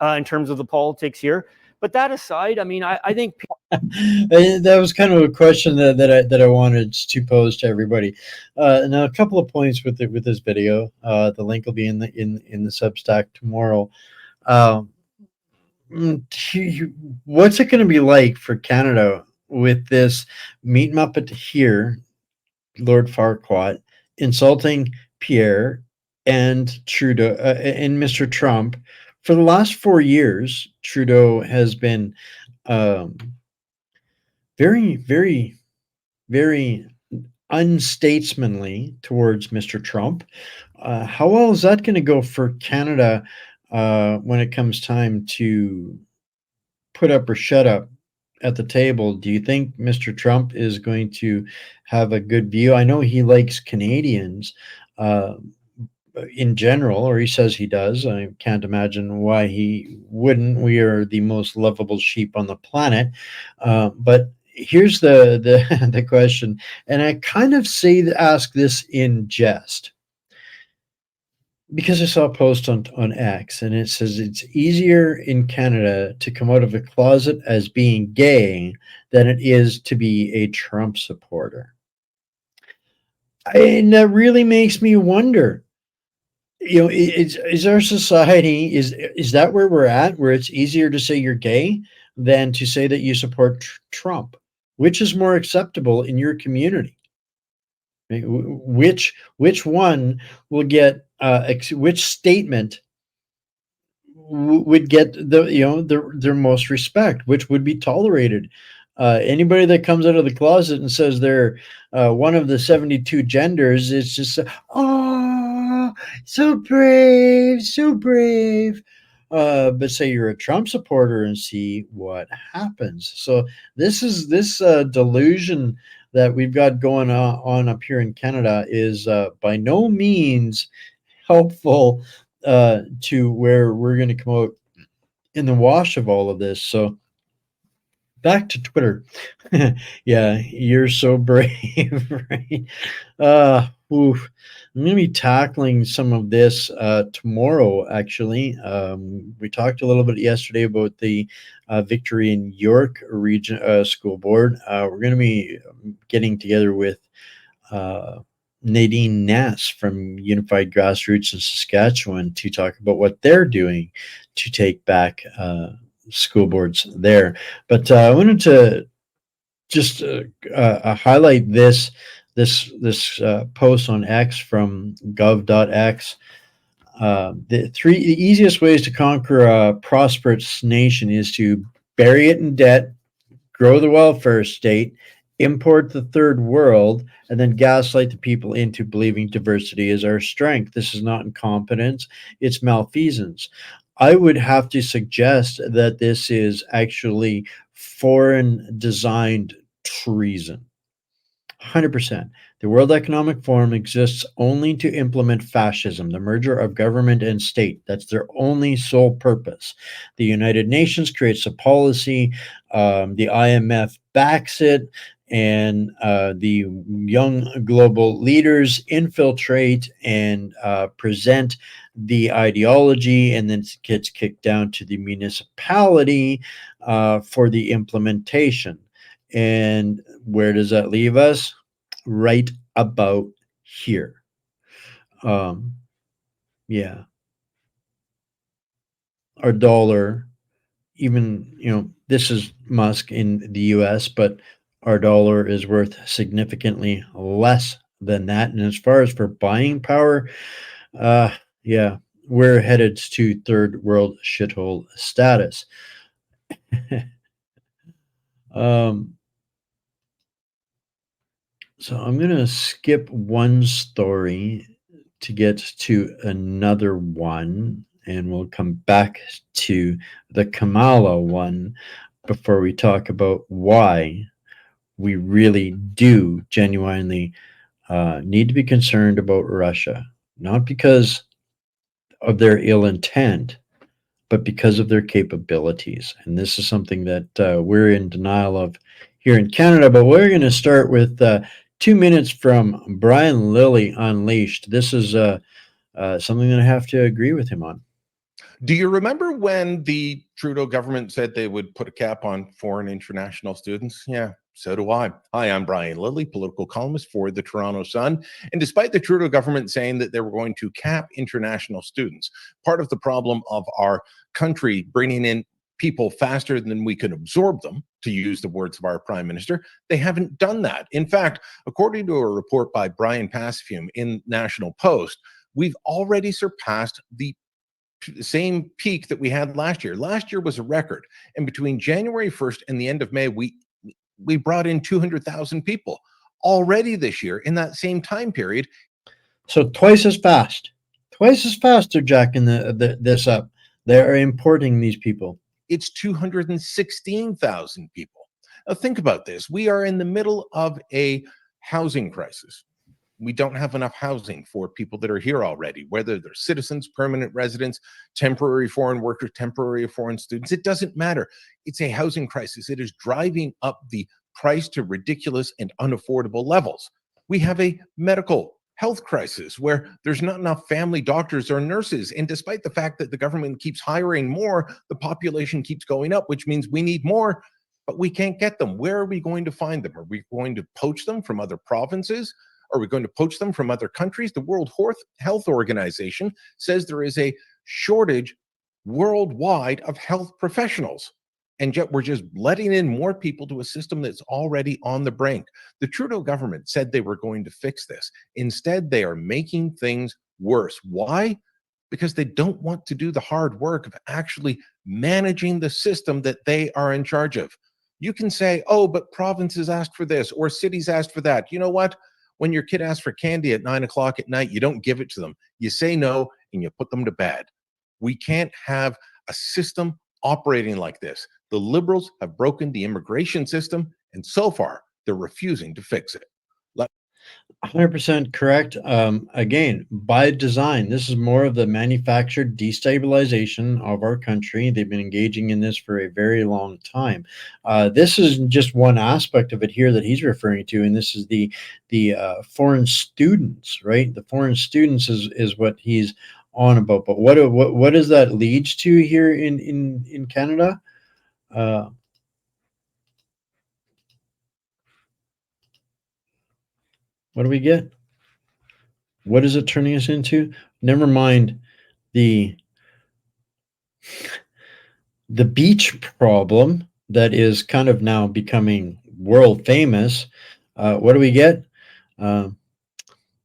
Speaker 5: in terms of the politics here. But that aside, I mean, I think...
Speaker 1: that was kind of a question that I wanted to pose to everybody. Now, a couple of points with this video. The link will be in the Substack tomorrow. What's it going to be like for Canada with this meat muppet here, Lord Farquaad, insulting Pierre and Trudeau and Mr. Trump? For the last 4 years, Trudeau has been very, very, very unstatesmanly towards Mr. Trump. How well is that going to go for Canada when it comes time to put up or shut up at the table? Do you think Mr. Trump is going to have a good view? I know he likes Canadians in general, or he says he does. I can't imagine why he wouldn't. We are the most lovable sheep on the planet. But here's the question, and I kind of ask this in jest, because I saw a post on X, and it says it's easier in Canada to come out of a closet as being gay than it is to be a Trump supporter. And that really makes me wonder, is our society, is that where we're at, where it's easier to say you're gay than to say that you support Trump? Which is more acceptable in your community? Which one will get which statement would get their most respect? Which would be tolerated? Anybody that comes out of the closet and says they're one of the 72 genders, it's just so brave, so brave. But say you're a Trump supporter and see what happens. So this delusion that we've got going on up here in Canada is by no means helpful to where we're going to come out in the wash of all of this. So back to Twitter. Yeah, you're so brave, right? Oof. I'm going to be tackling some of this tomorrow, actually. We talked a little bit yesterday about the Victory in York Region School Board. We're going to be getting together with Nadine Nass from Unified Grassroots in Saskatchewan to talk about what they're doing to take back school boards there. But I wanted to just highlight this post on X from gov.x. The easiest ways to conquer a prosperous nation is to bury it in debt, grow the welfare state, import the third world, and then gaslight the people into believing diversity is our strength. This is not incompetence, it's malfeasance. I would have to suggest that this is actually foreign designed treason. 100%. The World Economic Forum exists only to implement fascism, the merger of government and state. That's their only sole purpose. The United Nations creates a policy, the IMF backs it, and the young global leaders infiltrate and present the ideology, and then it gets kicked down to the municipality for the implementation. And where does that leave us? Right about here. Yeah. Our dollar, even, this is Musk in the US, but our dollar is worth significantly less than that. And as far as for buying power, yeah, we're headed to third world shithole status. So I'm going to skip one story to get to another one, and we'll come back to the Kamala one before we talk about why we really do genuinely need to be concerned about Russia, not because of their ill intent, but because of their capabilities. And this is something that we're in denial of here in Canada. But we're going to start with 2 minutes from Brian Lilly Unleashed. This is something that I have to agree with him on.
Speaker 6: Do you remember when the Trudeau government said they would put a cap on foreign international students? Yeah, so do I. Hi, I'm Brian Lilly, political columnist for the Toronto Sun. And despite the Trudeau government saying that they were going to cap international students, part of the problem of our country bringing in people faster than we can absorb them, to use the words of our prime minister, they haven't done that. In fact, according to a report by Brian Passafume in National Post, we've already surpassed the same peak that we had last year. Last year was a record. And between January 1st and the end of May, we brought in 200,000 people already this year in that same time period.
Speaker 1: So twice as fast they're jacking this up. They're importing these people.
Speaker 6: It's 216,000 people. Now think about this. We are in the middle of a housing crisis. We don't have enough housing for people that are here already, whether they're citizens, permanent residents, temporary foreign workers, temporary foreign students. It doesn't matter. It's a housing crisis. It is driving up the price to ridiculous and unaffordable levels. We have a medical health crisis where there's not enough family doctors or nurses. And despite the fact that the government keeps hiring more, the population keeps going up, which means we need more, but we can't get them. Where are we going to find them? Are we going to poach them from other provinces? Are we going to poach them from other countries? The World Health Organization says there is a shortage worldwide of health professionals. And yet we're just letting in more people to a system that's already on the brink. The Trudeau government said they were going to fix this. Instead, they are making things worse. Why? Because they don't want to do the hard work of actually managing the system that they are in charge of. You can say, oh, but provinces asked for this or cities asked for that. You know what? When your kid asks for candy at 9 o'clock at night, you don't give it to them. You say no and you put them to bed. We can't have a system operating like this. The Liberals have broken the immigration system, and so far, they're refusing to fix it.
Speaker 1: 100% correct. Again, by design, this is more of the manufactured destabilization of our country. They've been engaging in this for a very long time. This is just one aspect of it here that he's referring to, and this is the foreign students, right? The foreign students is what he's on about. But what does that lead to here in Canada? What do we get? What is it turning us into? Never mind the beach problem that is kind of now becoming world famous. What do we get?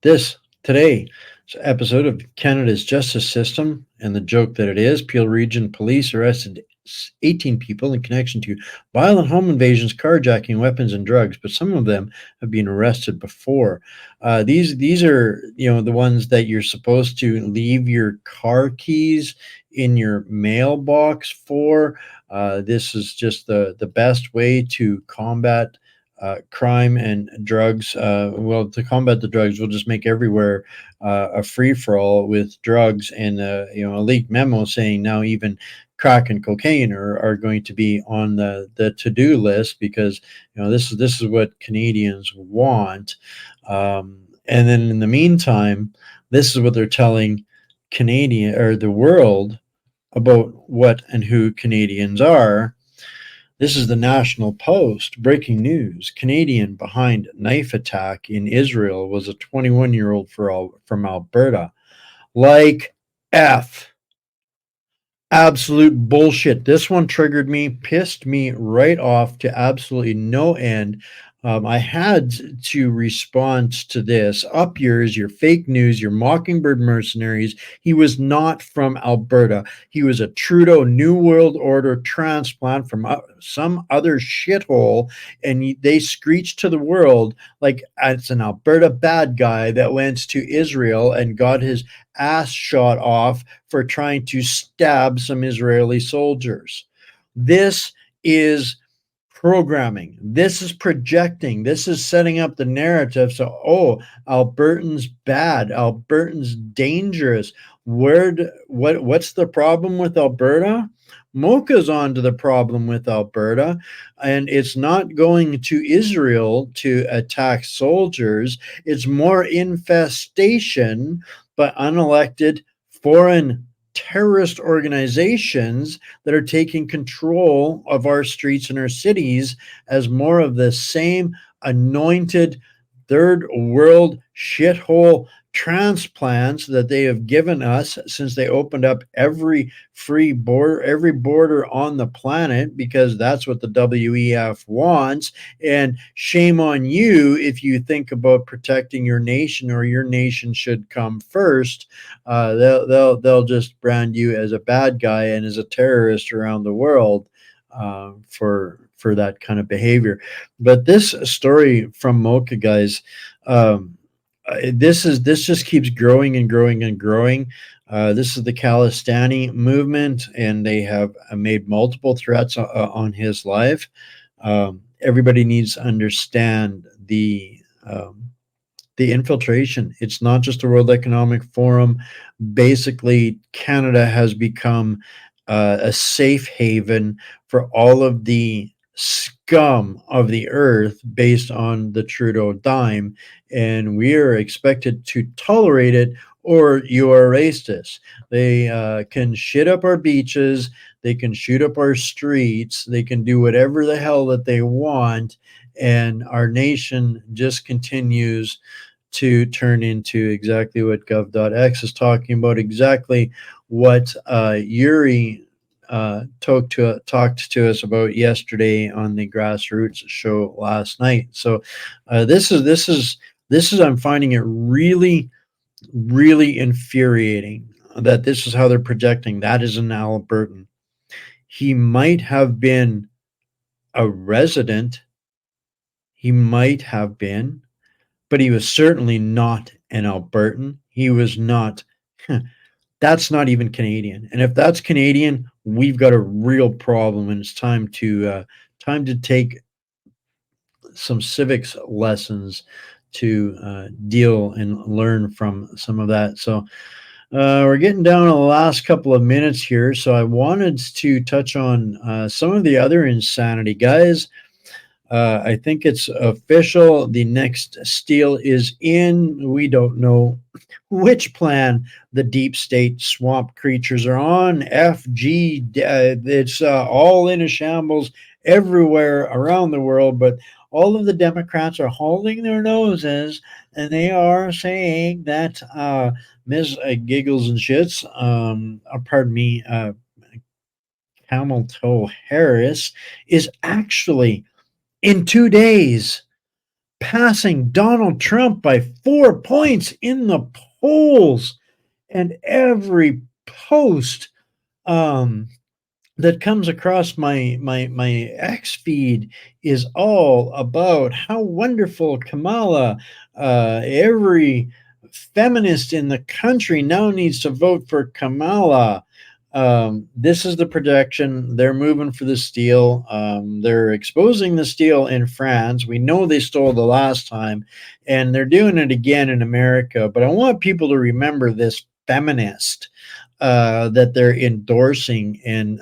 Speaker 1: This today episode of Canada's justice system and the joke that it is. Peel Region Police arrested 18 people in connection to violent home invasions, carjacking, weapons, and drugs, but some of them have been arrested before. These are, you know, the ones that you're supposed to leave your car keys in your mailbox for. This is just the best way to combat crime and drugs. Well, to combat the drugs, we'll just make everywhere a free-for-all with drugs, and you know, a leaked memo saying now even crack and cocaine are going to be on the to-do list, because you know, this is what Canadians want. And then in the meantime, this is what they're telling Canadian, or the world, about what and who Canadians are. This is the National Post. Breaking news. Canadian behind knife attack in Israel was a 21-year-old from Alberta. Like F. Absolute bullshit. This one triggered me, pissed me right off to absolutely no end. I had to respond to this. Up yours, your fake news, your Mockingbird mercenaries. He was not from Alberta. He was a Trudeau New World Order transplant from some other shithole, and they screeched to the world like it's an Alberta bad guy that went to Israel and got his ass shot off for trying to stab some Israeli soldiers. This is programming. This is projecting. This is setting up the narrative. So, oh, Albertans bad. Albertans dangerous. What's the problem with Alberta? Mocha's on to the problem with Alberta, and it's not going to Israel to attack soldiers. It's more infestation by unelected foreign terrorist organizations that are taking control of our streets and our cities as more of the same anointed third world shithole transplants that they have given us since they opened up every border on the planet, because that's what the WEF wants. And shame on you if you think about protecting your nation, or your nation should come first. They'll just brand you as a bad guy and as a terrorist around the world for that kind of behavior. But this story from Mocha, guys, this just keeps growing and growing and growing. This is the Khalistani movement, and they have made multiple threats on his life. Everybody needs to understand the infiltration. It's not just the World Economic Forum. Basically, Canada has become a safe haven for all of the scum of the earth based on the Trudeau dime, and we are expected to tolerate it, or you are racist. They can shit up our beaches, they can shoot up our streets, they can do whatever the hell that they want, and our nation just continues to turn into exactly what Gov.X is talking about, exactly what Yuri talked to us about yesterday on the Grassroots show last night. So this is I'm finding it really, really infuriating that this is how they're projecting. That is an Albertan. He might have been a resident. He might have been, but he was certainly not an Albertan. He was not. That's not even Canadian. And if that's Canadian, we've got a real problem, and it's time to take some civics lessons to deal and learn from some of that. So we're getting down to the last couple of minutes here. So I wanted to touch on some of the other insanity, guys. I think it's official. The next steal is in. We don't know which plan the deep state swamp creatures are on. FG, it's all in a shambles everywhere around the world, but all of the Democrats are holding their noses, and they are saying that Ms. Giggles and Shits, pardon me, Camel Toe Harris is actually in 2 days, passing Donald Trump by 4 points in the polls. And every post that comes across my X feed is all about how wonderful Kamala. Every feminist in the country now needs to vote for Kamala. This is the projection. They're moving for the steal. They're exposing the steal in France. We know they stole the last time, and they're doing it again in America. But I want people to remember this feminist that they're endorsing, and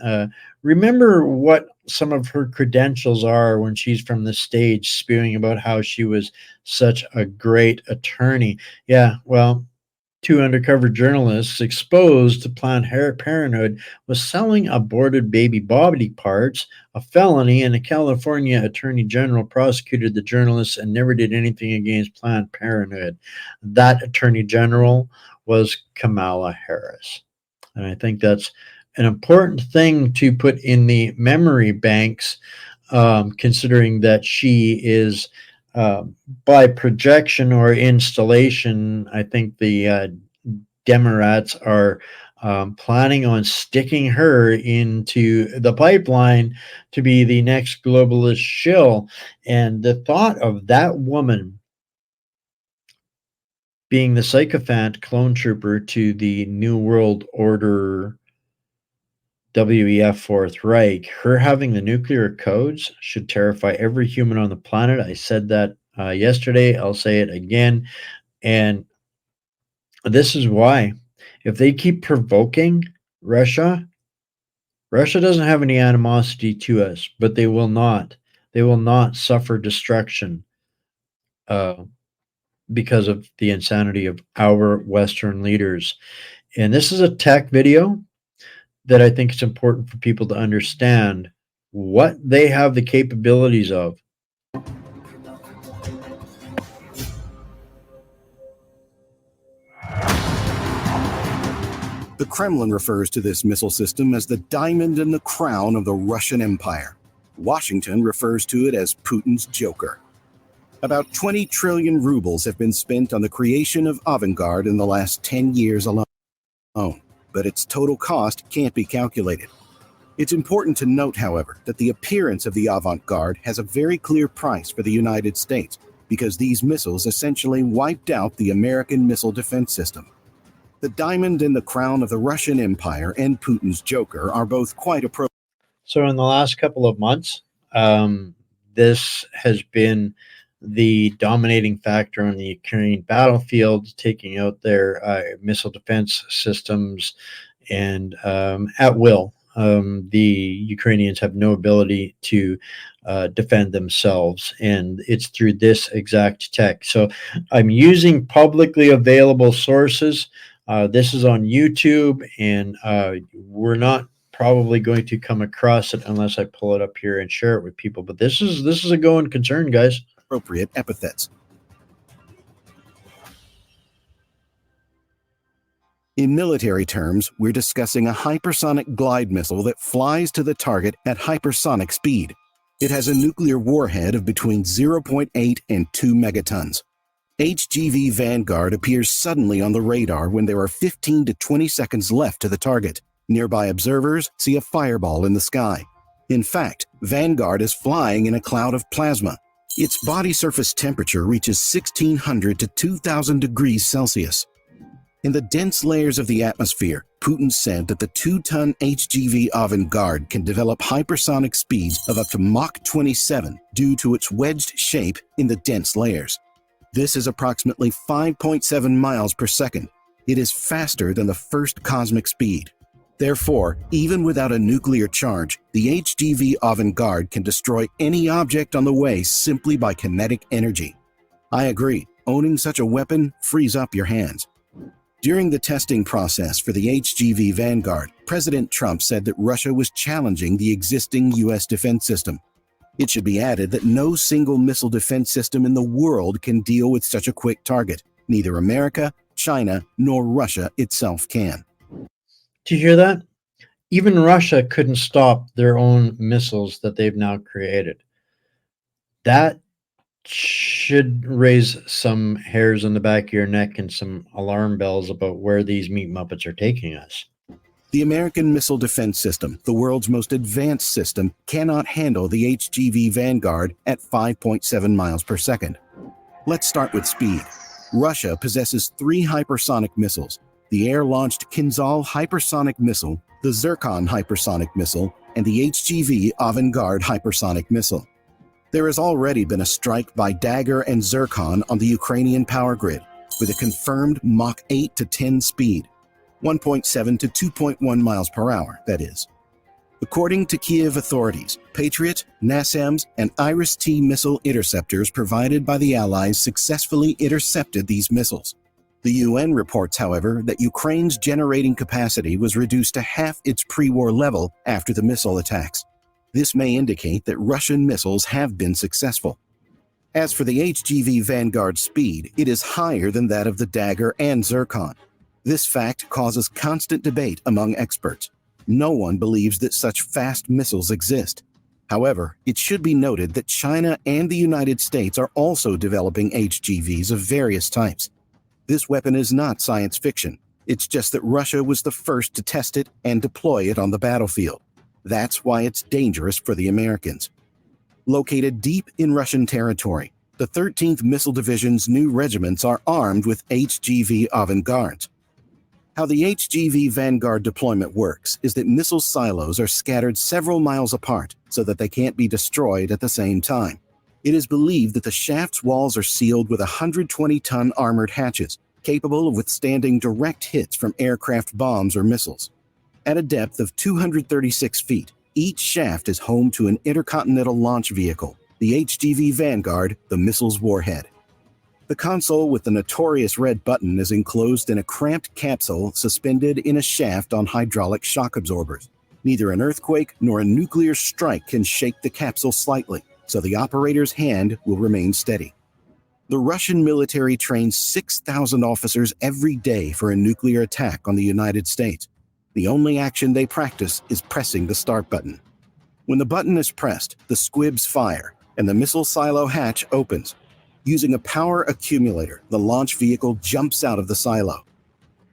Speaker 1: remember what some of her credentials are when she's from the stage spewing about how she was such a great attorney. Yeah, well, 2 undercover journalists exposed to Planned Parenthood was selling aborted baby body parts, a felony, and a California attorney general prosecuted the journalists and never did anything against Planned Parenthood. That attorney general was Kamala Harris. And I think that's an important thing to put in the memory banks, considering that she is, by projection or installation, I think the Democrats are planning on sticking her into the pipeline to be the next globalist shill. And the thought of that woman being the sycophant clone trooper to the New World Order WEF Fourth Reich, her having the nuclear codes should terrify every human on the planet. I said that yesterday. I'll say it again. And this is why. If they keep provoking Russia, Russia doesn't have any animosity to us, but they will not. They will not suffer destruction because of the insanity of our Western leaders. And this is a tech video that I think it's important for people to understand what they have the capabilities of.
Speaker 7: The Kremlin refers to this missile system as the diamond in the crown of the Russian Empire. Washington refers to it as Putin's Joker. About 20 trillion rubles have been spent on the creation of Avangard in the last 10 years alone, but its total cost can't be calculated. It's important to note, however, that the appearance of the Avangard has a very clear price for the United States, because these missiles essentially wiped out the American missile defense system. The diamond in the crown of the Russian Empire and Putin's Joker are both quite appropriate.
Speaker 1: So in the last couple of months, this has been the dominating factor on the Ukrainian battlefield, taking out their missile defense systems and at will. The Ukrainians have no ability to defend themselves, and it's through this exact tech. So I'm using publicly available sources. This is on YouTube, and we're not probably going to come across it unless I pull it up here and share it with people. But this is a going concern, guys.
Speaker 7: Appropriate epithets. In military terms, we're discussing a hypersonic glide missile that flies to the target at hypersonic speed. It has a nuclear warhead of between 0.8 and 2 megatons. HGV Vanguard appears suddenly on the radar when there are 15 to 20 seconds left to the target. Nearby observers see a fireball in the sky. In fact, Vanguard is flying in a cloud of plasma. Its body surface temperature reaches 1600 to 2000 degrees Celsius. In the dense layers of the atmosphere, Putin said that the 2-ton HGV Avangard can develop hypersonic speeds of up to Mach 27 due to its wedged shape in the dense layers. This is approximately 5.7 miles per second. It is faster than the first cosmic speed. Therefore, even without a nuclear charge, the HGV Avangard can destroy any object on the way simply by kinetic energy. I agree, owning such a weapon frees up your hands. During the testing process for the HGV Vanguard, President Trump said that Russia was challenging the existing U.S. defense system. It should be added that no single missile defense system in the world can deal with such a quick target. Neither America, China, nor Russia itself can.
Speaker 1: Do you hear that? Even Russia couldn't stop their own missiles that they've now created. That should raise some hairs on the back of your neck and some alarm bells about where these meat muppets are taking us.
Speaker 7: The American Missile Defense System, the world's most advanced system, cannot handle the HGV Vanguard at 5.7 miles per second. Let's start with speed. Russia possesses 3 hypersonic missiles: the air-launched Kinzhal hypersonic missile, the Zircon hypersonic missile, and the HGV Avangard hypersonic missile. There has already been a strike by Dagger and Zircon on the Ukrainian power grid, with a confirmed Mach 8 to 10 speed, 1.7 to 2.1 miles per hour, that is. According to Kiev authorities, Patriot, NASAMS, and Iris-T missile interceptors provided by the Allies successfully intercepted these missiles. The UN reports, however, that Ukraine's generating capacity was reduced to half its pre-war level after the missile attacks. This may indicate that Russian missiles have been successful. As for the HGV Vanguard speed, it is higher than that of the Dagger and Zircon. This fact causes constant debate among experts. No one believes that such fast missiles exist. However, it should be noted that China and the United States are also developing HGVs of various types. This weapon is not science fiction. It's just that Russia was the first to test it and deploy it on the battlefield. That's why it's dangerous for the Americans. Located deep in Russian territory, the 13th Missile Division's new regiments are armed with HGV Avangard. How the HGV Vanguard deployment works is that missile silos are scattered several miles apart so that they can't be destroyed at the same time. It is believed that the shaft's walls are sealed with 120-ton armored hatches, capable of withstanding direct hits from aircraft bombs or missiles. At a depth of 236 feet, each shaft is home to an intercontinental launch vehicle, the HGV Vanguard, the missile's warhead. The console with the notorious red button is enclosed in a cramped capsule suspended in a shaft on hydraulic shock absorbers. Neither an earthquake nor a nuclear strike can shake the capsule slightly, so the operator's hand will remain steady. The Russian military trains 6,000 officers every day for a nuclear attack on the United States. The only action they practice is pressing the start button. When the button is pressed, the squibs fire, and the missile silo hatch opens. Using a power accumulator, the launch vehicle jumps out of the silo.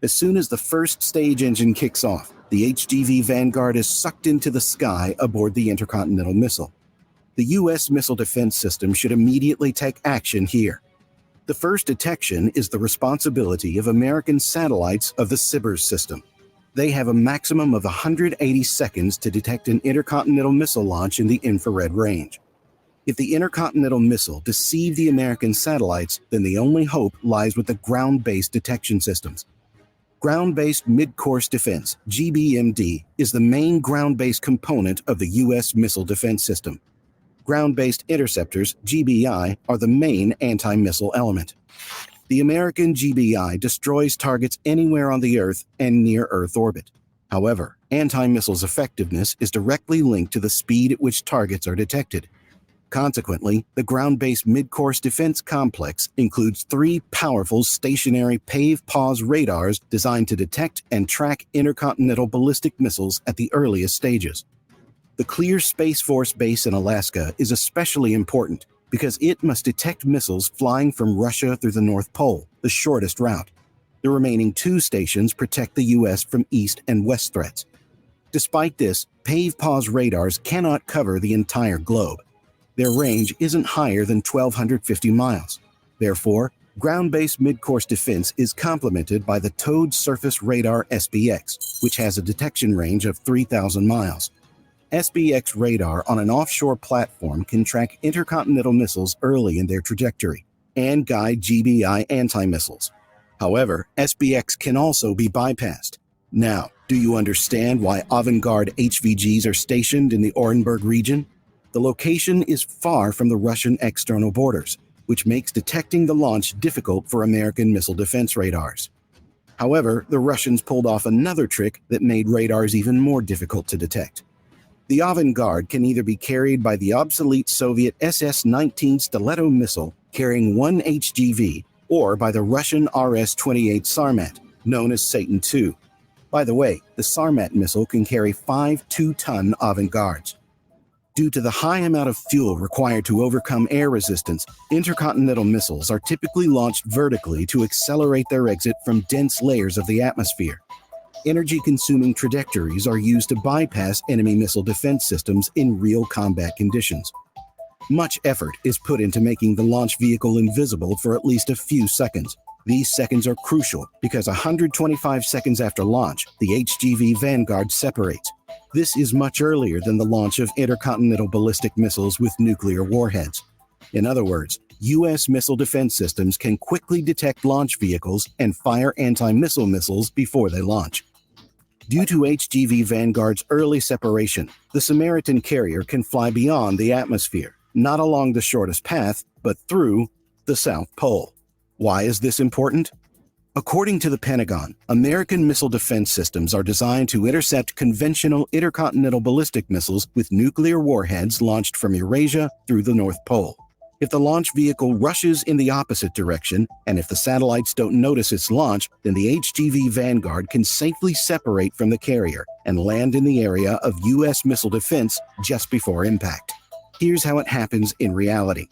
Speaker 7: As soon as the first stage engine kicks off, the HGV Vanguard is sucked into the sky aboard the intercontinental missile. The U.S. Missile Defense System should immediately take action here. The first detection is the responsibility of American satellites of the SBIRS system. They have a maximum of 180 seconds to detect an intercontinental missile launch in the infrared range. If the intercontinental missile deceived the American satellites, then the only hope lies with the ground-based detection systems. Ground-based mid-course defense, GBMD, is the main ground-based component of the U.S. Missile Defense System. Ground-based interceptors, GBI, are the main anti-missile element. The American GBI destroys targets anywhere on the Earth and near Earth orbit. However, anti-missiles' effectiveness is directly linked to the speed at which targets are detected. Consequently, the ground-based mid-course defense complex includes 3 powerful stationary pave-pause radars designed to detect and track intercontinental ballistic missiles at the earliest stages. The Clear Space Force Base in Alaska is especially important because it must detect missiles flying from Russia through the North Pole, the shortest route. The remaining 2 stations protect the U.S. from east and west threats. Despite this, pave-pause radars cannot cover the entire globe. Their range isn't higher than 1,250 miles. Therefore, ground-based mid-course defense is complemented by the Towed Surface Radar SBX, which has a detection range of 3,000 miles. SBX radar on an offshore platform can track intercontinental missiles early in their trajectory and guide GBI anti-missiles. However, SBX can also be bypassed. Now, do you understand why Avangard HVGs are stationed in the Orenburg region? The location is far from the Russian external borders, which makes detecting the launch difficult for American missile defense radars. However, the Russians pulled off another trick that made radars even more difficult to detect. The Avangard can either be carried by the obsolete Soviet SS-19 Stiletto missile carrying 1 HGV or by the Russian RS-28 Sarmat, known as Satan II. By the way, the Sarmat missile can carry 5 2-ton Avangards. Due to the high amount of fuel required to overcome air resistance, intercontinental missiles are typically launched vertically to accelerate their exit from dense layers of the atmosphere. Energy-consuming trajectories are used to bypass enemy missile defense systems in real combat conditions. Much effort is put into making the launch vehicle invisible for at least a few seconds. These seconds are crucial because 125 seconds after launch, the HGV Vanguard separates. This is much earlier than the launch of intercontinental ballistic missiles with nuclear warheads. In other words, U.S. missile defense systems can quickly detect launch vehicles and fire anti-missile missiles before they launch. Due to HGV Vanguard's early separation, the Samaritan carrier can fly beyond the atmosphere, not along the shortest path, but through the South Pole. Why is this important? According to the Pentagon, American missile defense systems are designed to intercept conventional intercontinental ballistic missiles with nuclear warheads launched from Eurasia through the North Pole. If the launch vehicle rushes in the opposite direction, and if the satellites don't notice its launch, then the HGV Vanguard can safely separate from the carrier and land in the area of U.S. missile defense just before impact. Here's how it happens in reality.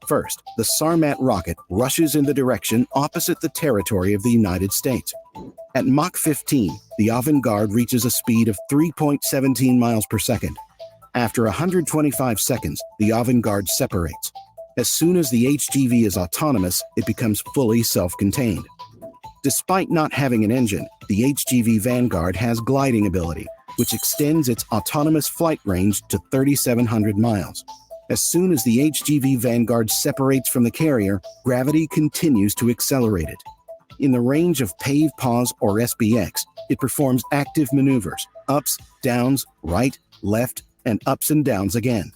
Speaker 7: First, the Sarmat rocket rushes in the direction opposite the territory of the United States. At Mach 15, the avant-garde reaches a speed of 3.17 miles per second. After 125 seconds, the avant-garde separates. As soon as the HGV is autonomous, it becomes fully self-contained. Despite not having an engine, the HGV Vanguard has gliding ability, which extends its autonomous flight range to 3,700 miles. As soon as the HGV Vanguard separates from the carrier, gravity continues to accelerate it. In the range of PAVE, pause, or SBX, it performs active maneuvers, ups, downs, right, left, and ups and downs again.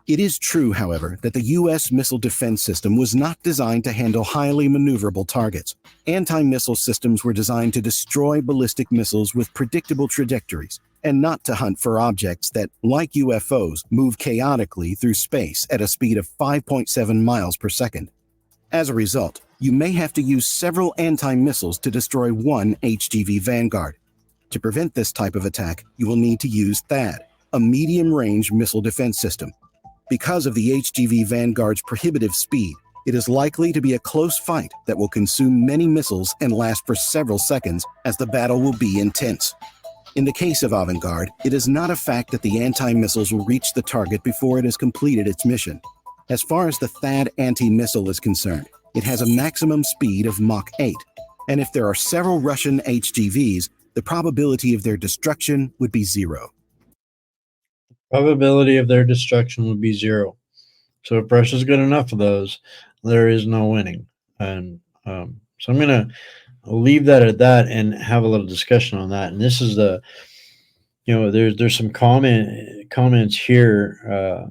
Speaker 7: It is true, however, that the U.S. missile defense system was not designed to handle highly maneuverable targets. Anti-missile systems were designed to destroy ballistic missiles with predictable trajectories, and not to hunt for objects that, like UFOs, move chaotically through space at a speed of 5.7 miles per second. As a result, you may have to use several anti-missiles to destroy one HGV Vanguard. To prevent this type of attack, you will need to use THAAD, a medium-range missile defense system. Because of the HGV Vanguard's prohibitive speed, it is likely to be a close fight that will consume many missiles and last for several seconds, as the battle will be intense. In the case of Avangard, it is not a fact that the anti-missiles will reach the target before it has completed its mission. As far as the THAAD anti-missile is concerned, it has a maximum speed of Mach 8, and if there are several Russian HGVs, the probability of their destruction would be 0.
Speaker 1: Probability of their destruction would be 0. So if Russia's got enough of those, there is no winning. And so I'm going to leave that at that and have a little discussion on that. And this is the, there's some comments here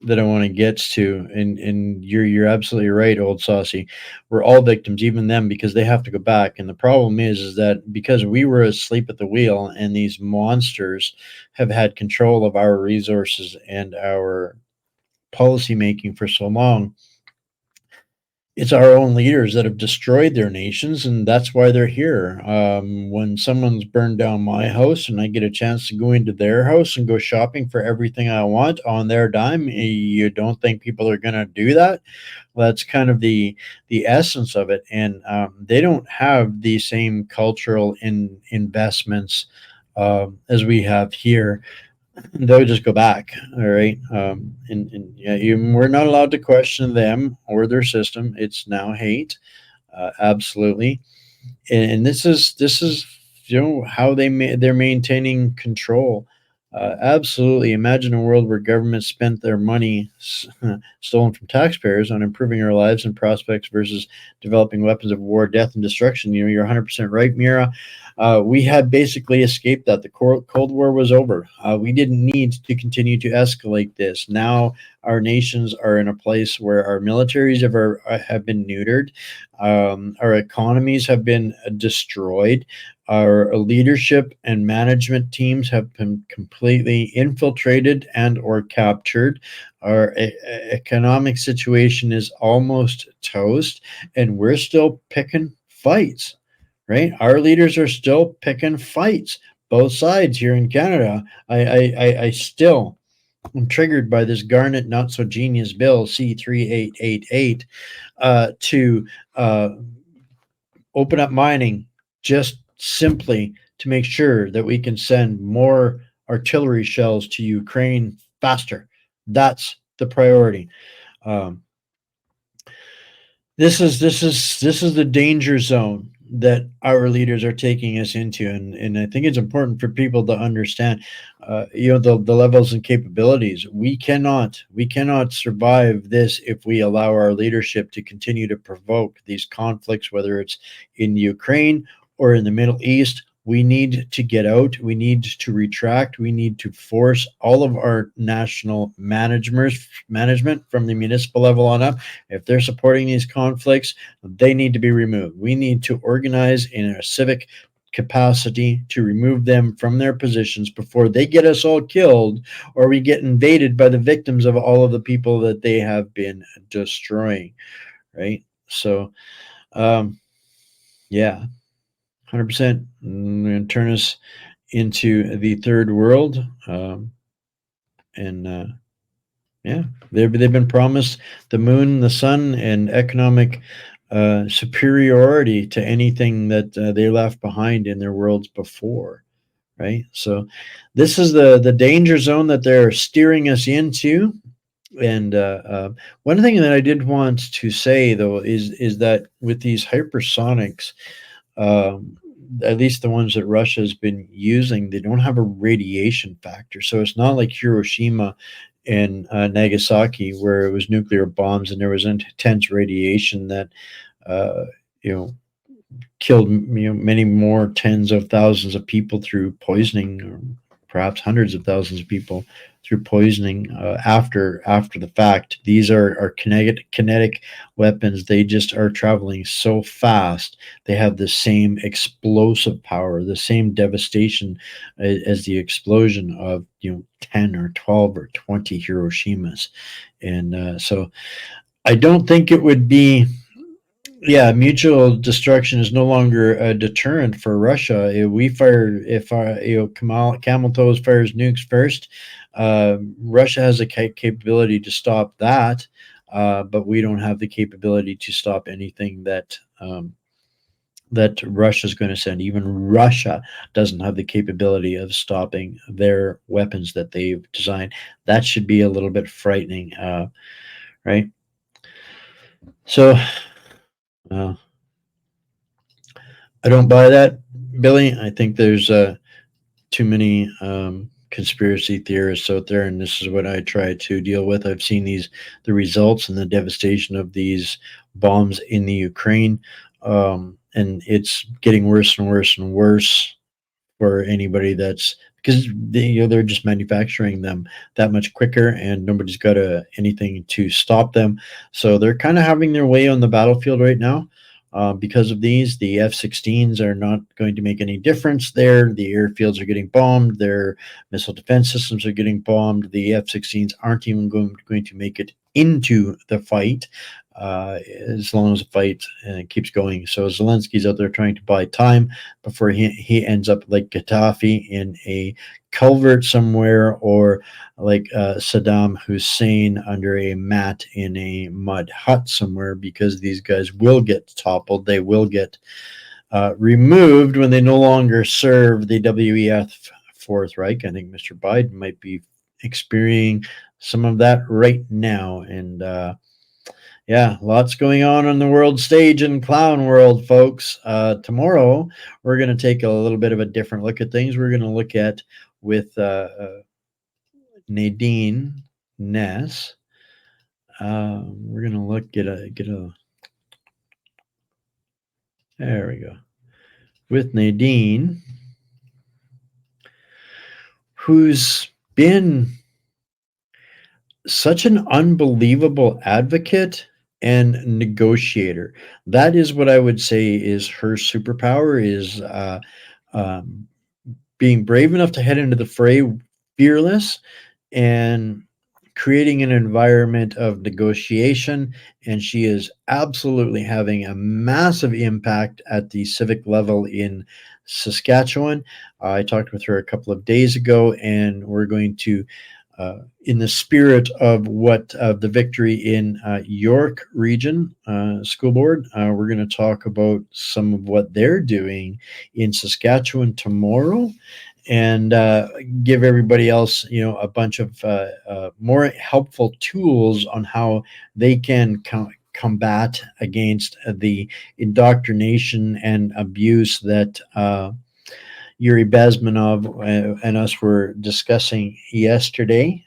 Speaker 1: that I want to get to, and you're absolutely right, old saucy. We're all victims, even them, because they have to go back. And the problem is that because we were asleep at the wheel, and these monsters have had control of our resources and our policy making for so long, it's our own leaders that have destroyed their nations, and that's why they're here. When someone's burned down my house and I get a chance to go into their house and go shopping for everything I want on their dime, you don't think people are going to do that? Well, that's kind of the essence of it. And they don't have the same cultural investments as we have here. They'll just go back. All right. We're not allowed to question them or their system. It's now hate. Absolutely. And this is how they're maintaining control. Absolutely. Imagine a world where governments spent their money stolen from taxpayers on improving our lives and prospects versus developing weapons of war, death, and destruction. You're 100% right, Mira. We had basically escaped that. The Cold War was over. We didn't need to continue to escalate this. Now our nations are in a place where our militaries have been neutered. Our economies have been destroyed. Our leadership and management teams have been completely infiltrated and or captured. Our economic situation is almost toast, and we're still picking fights, right? Our leaders are still picking fights, both sides here in Canada. I still I'm triggered by this Garnet not so genius bill C3888 to open up mining just simply to make sure that we can send more artillery shells to Ukraine faster. That's the priority. This is the danger zone that our leaders are taking us into, and I think it's important for people to understand, the levels and capabilities. We cannot survive this if we allow our leadership to continue to provoke these conflicts, whether it's in Ukraine or in the Middle East. We need to get out. We need to retract. We need to force all of our national management from the municipal level on up. If they're supporting these conflicts, they need to be removed. We need to organize in a civic capacity to remove them from their positions before they get us all killed or we get invaded by the victims of all of the people that they have been destroying. Right? So, yeah. 100% going to turn us into the third world, and they've been promised the moon, the sun, and economic superiority to anything that they left behind in their worlds before, right? So this is the danger zone that they're steering us into. And one thing that I did want to say, though, is that with these hypersonics, at least the ones that Russia has been using, they don't have a radiation factor. So it's not like Hiroshima and Nagasaki, where it was nuclear bombs and there was intense radiation that, killed many more tens of thousands of people through poisoning, or perhaps hundreds of thousands of people through poisoning after the fact. These are kinetic weapons. They just are traveling so fast. They have the same explosive power, the same devastation as the explosion of 10 or 12 or 20 Hiroshimas. And so I don't think it would be. Yeah, mutual destruction is no longer a deterrent for Russia. If Camel Toes fires nukes first, Russia has a capability to stop that, but we don't have the capability to stop anything that Russia's going to send. Even Russia doesn't have the capability of stopping their weapons that they've designed. That should be a little bit frightening, right? So. I don't buy that, Billy. I think there's too many conspiracy theorists out there, and this is what I try to deal with. I've seen the results and the devastation of these bombs in the Ukraine, and it's getting worse and worse and worse for anybody that's, because they're just manufacturing them that much quicker, and nobody's got anything to stop them. So they're kind of having their way on the battlefield right now. Because of these, the F-16s are not going to make any difference there. The airfields are getting bombed. Their missile defense systems are getting bombed. The F-16s aren't even going to make it into the fight as long as the fight keeps going. So Zelensky's out there trying to buy time before he ends up like Gaddafi in a culvert somewhere, or like Saddam Hussein under a mat in a mud hut somewhere, because these guys will get toppled. They will get removed when they no longer serve the WEF Fourth Reich. I think Mr. Biden might be experiencing some of that right now. And yeah, lots going on the world stage in clown world, folks. Tomorrow, we're going to take a little bit of a different look at things. We're going to look at with Nadine Ness. We're going to look get a. There we go. With Nadine, who's been such an unbelievable advocate and negotiator. That is what I would say is her superpower, is being brave enough to head into the fray, fearless, and creating an environment of negotiation. And she is absolutely having a massive impact at the civic level in Saskatchewan. I talked with her a couple of days ago, and we're going to in the spirit of what the victory in York Region School Board, we're going to talk about some of what they're doing in Saskatchewan tomorrow, and give everybody else, a bunch of more helpful tools on how they can combat against the indoctrination and abuse that Yuri Bezmenov and us were discussing yesterday.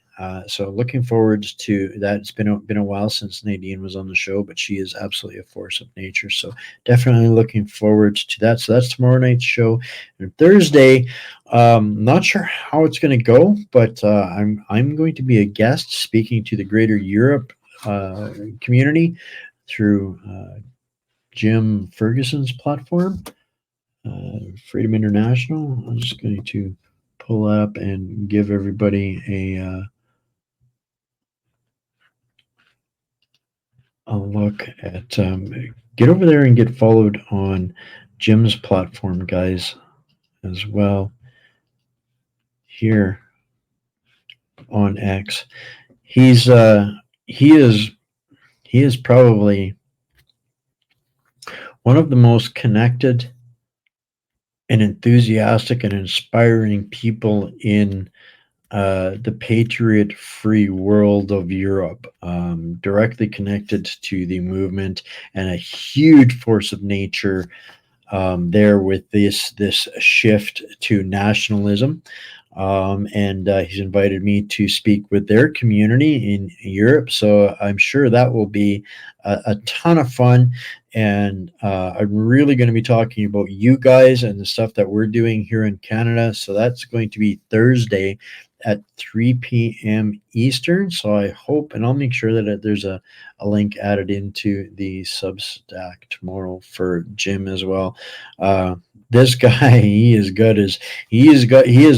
Speaker 1: So looking forward to that. It's been a while since Nadine was on the show, but she is absolutely a force of nature. So definitely looking forward to that. So that's tomorrow night's show. And Thursday, not sure how it's going to go, but I'm going to be a guest speaking to the Greater Europe community through Jim Ferguson's platform. Freedom International. I'm just going to pull up and give everybody a look at get over there and get followed on Jim's platform, guys, as well here on X. He is probably one of the most connected and enthusiastic and inspiring people in the patriot-free world of Europe, directly connected to the movement, and a huge force of nature there with this shift to nationalism. And he's invited me to speak with their community in Europe, so I'm sure that will be a ton of fun. And I'm really going to be talking about you guys and the stuff that we're doing here in Canada. So that's going to be Thursday at 3 p.m. Eastern. So I hope, and I'll make sure that there's a link added into the Substack tomorrow for Jim as well. This guy, he is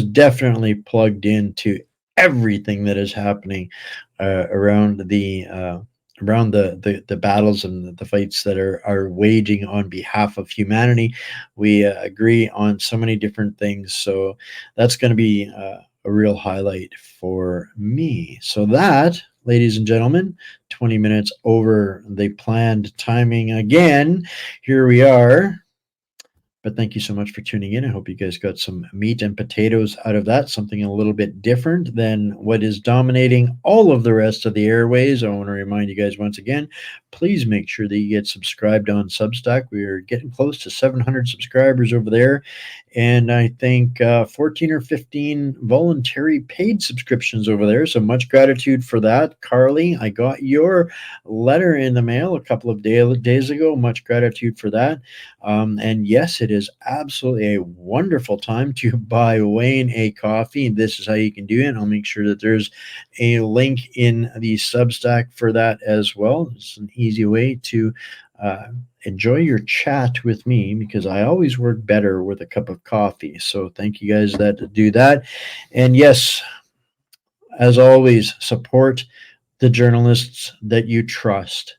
Speaker 1: definitely plugged into everything that is happening around the battles and the fights that are waging on behalf of humanity. We agree on so many different things, so that's going to be a real highlight for me. So that, ladies and gentlemen, 20 minutes over the planned timing again. Here we are. But thank you so much for tuning in. I hope you guys got some meat and potatoes out of that, something a little bit different than what is dominating all of the rest of the airways. I want to remind you guys once again, please make sure that you get subscribed on Substack. We are getting close to 700 subscribers over there. And I think 14 or 15 voluntary paid subscriptions over there. So much gratitude for that. Carly, I got your letter in the mail a couple of days ago. Much gratitude for that. And yes, it is absolutely a wonderful time to buy Wayne a coffee. And this is how you can do it. I'll make sure that there's a link in the Substack for that as well. It's an easy way to enjoy your chat with me, because I always work better with a cup of coffee. So thank you guys that do that. And yes, as always, support the journalists that you trust,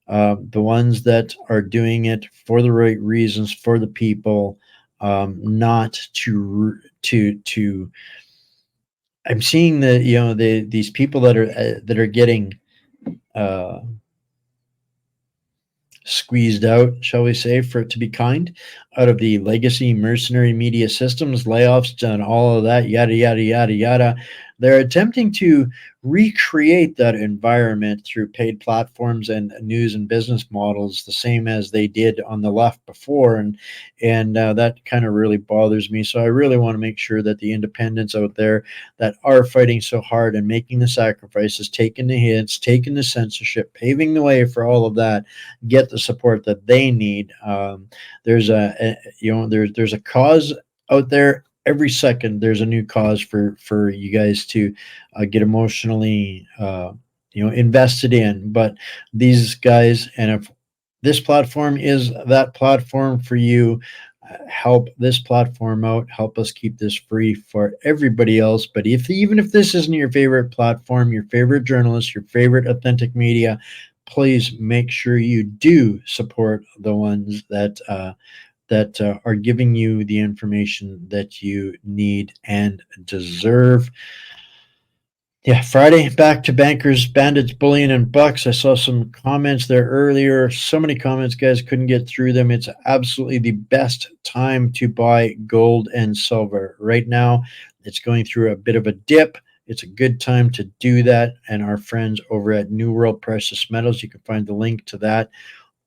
Speaker 1: the ones that are doing it for the right reasons, for the people, not to I'm seeing that these people that are getting squeezed out, shall we say, for it to be kind, out of the legacy mercenary media systems, layoffs, and all of that, yada, yada, yada, yada. They're attempting to recreate that environment through paid platforms and news and business models, the same as they did on the left before. And that kind of really bothers me. So I really want to make sure that the independents out there that are fighting so hard and making the sacrifices, taking the hits, taking the censorship, paving the way for all of that, get the support that they need. There's a cause out there. Every second there's a new cause for you guys to get emotionally invested in. But these guys, and if this platform is that platform for you, help this platform out, help us keep this free for everybody else. But even if this isn't your favorite platform, your favorite journalist, your favorite authentic media, please make sure you do support the ones that are giving you the information that you need and deserve. Yeah, Friday, back to bankers, bandits, bullion, and bucks. I saw some comments there earlier. So many comments, guys, couldn't get through them. It's absolutely the best time to buy gold and silver. Right now, it's going through a bit of a dip. It's a good time to do that. And our friends over at New World Precious Metals, you can find the link to that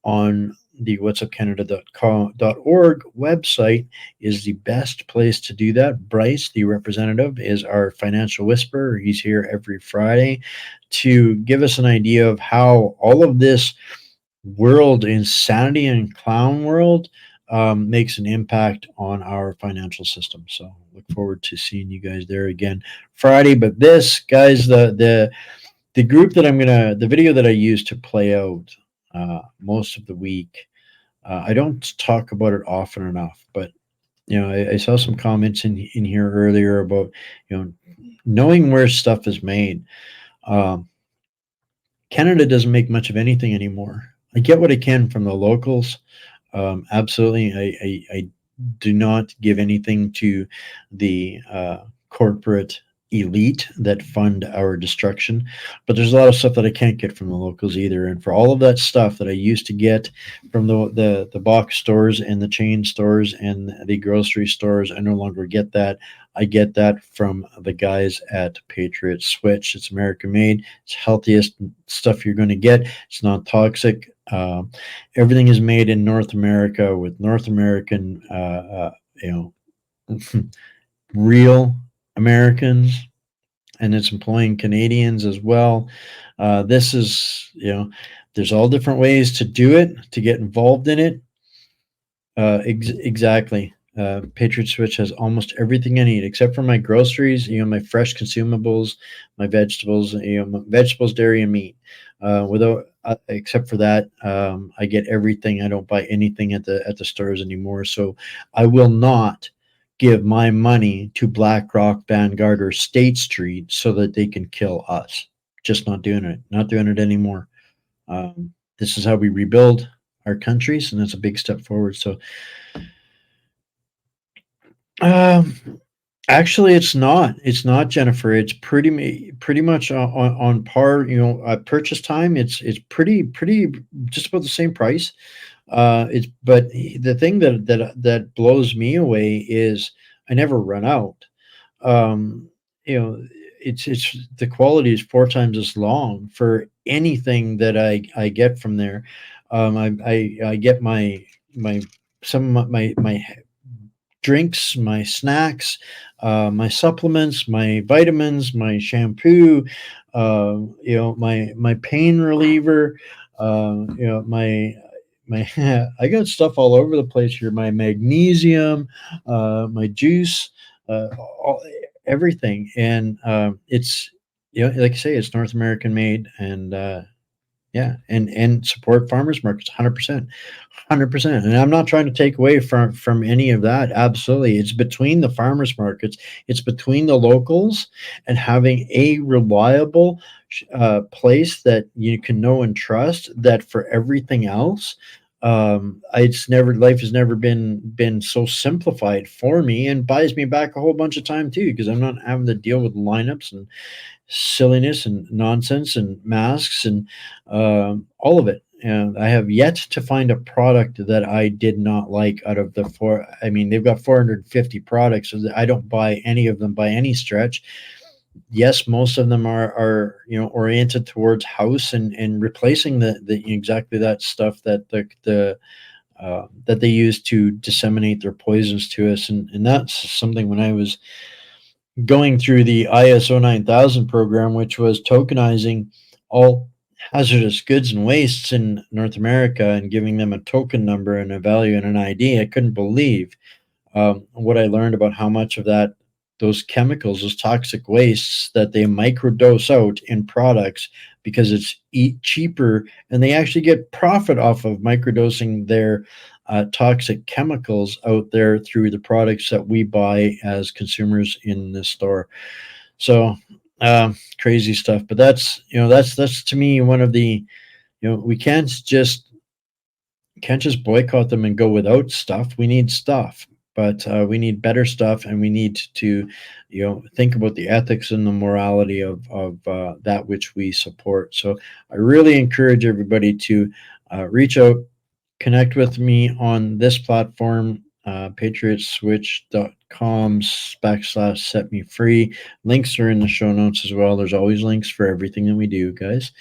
Speaker 1: on the whatsupcanada.org website is the best place to do that. Bryce, the representative, is our financial whisperer. He's here every Friday to give us an idea of how all of this world insanity and clown world makes an impact on our financial system. So look forward to seeing you guys there again Friday. But this, guys, the group that the video that I use to play out most of the week. I don't talk about it often enough, but I saw some comments in here earlier about knowing where stuff is made. Canada doesn't make much of anything anymore. I get what I can from the locals. Absolutely, I do not give anything to the corporate elite that fund our destruction, but there's a lot of stuff that I can't get from the locals either. And for all of that stuff that I used to get from the box stores and the chain stores and the grocery stores, I no longer get that. I get that from the guys at Patriot Switch. It's American made. It's healthiest stuff you're going to get. It's not toxic. Everything is made in North America with North American, real Americans, and it's employing Canadians as well. This is, there's all different ways to do it, to get involved in it. Exactly. Patriot Switch has almost everything I need except for my groceries, my fresh consumables, my vegetables, vegetables, dairy, and meat. Except for that, I get everything. I don't buy anything at the stores anymore. So I will not give my money to BlackRock, Vanguard, or State Street so that they can kill us. Just not doing it. Not doing it anymore. This is how we rebuild our countries, and that's a big step forward. So, actually, it's not. It's not, Jennifer. It's pretty much on par. At purchase time, it's pretty just about the same price. But the thing that blows me away is I never run out. It's the quality is 4 times as long for anything that I get from there. I get my some of my drinks, my snacks, my supplements, my vitamins, my shampoo, my pain reliever, my I got stuff all over the place here. My magnesium, my juice, everything, and it's like I say, it's North American made, and and support farmers markets 100%. 100%. And I'm not trying to take away from any of that. Absolutely. It's between the farmers markets. It's between the locals and having a reliable place that you can know and trust, that for everything else, life has never been so simplified for me, and buys me back a whole bunch of time too, because I'm not having to deal with lineups and silliness and nonsense and masks and all of it. And I have yet to find a product that I did not like out of the 4. I mean, they've got 450 products, so I don't buy any of them by any stretch. Yes, most of them are oriented towards house and replacing the exactly that stuff that that they use to disseminate their poisons to us, and that's something when I was going through the ISO 9000 program, which was tokenizing all hazardous goods and wastes in North America and giving them a token number and a value and an ID. I couldn't believe what I learned about how much of those chemicals, those toxic wastes, that they microdose out in products because it's cheaper, and they actually get profit off of microdosing their toxic chemicals out there through the products that we buy as consumers in the store. So crazy stuff. But that's to me one of the, we can't just boycott them and go without stuff. We need stuff. but we need better stuff, and we need to, think about the ethics and the morality of that which we support. So I really encourage everybody to reach out, connect with me on this platform, patriotswitch.com/set-me-free. Links are in the show notes as well. There's always links for everything that we do, guys.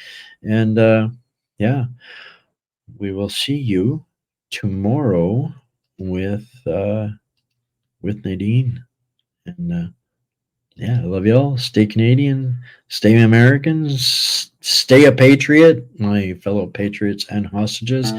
Speaker 1: And yeah, we will see you tomorrow with Nadine. And yeah, I love y'all. Stay Canadian, stay Americans, stay a patriot, my fellow patriots and hostages.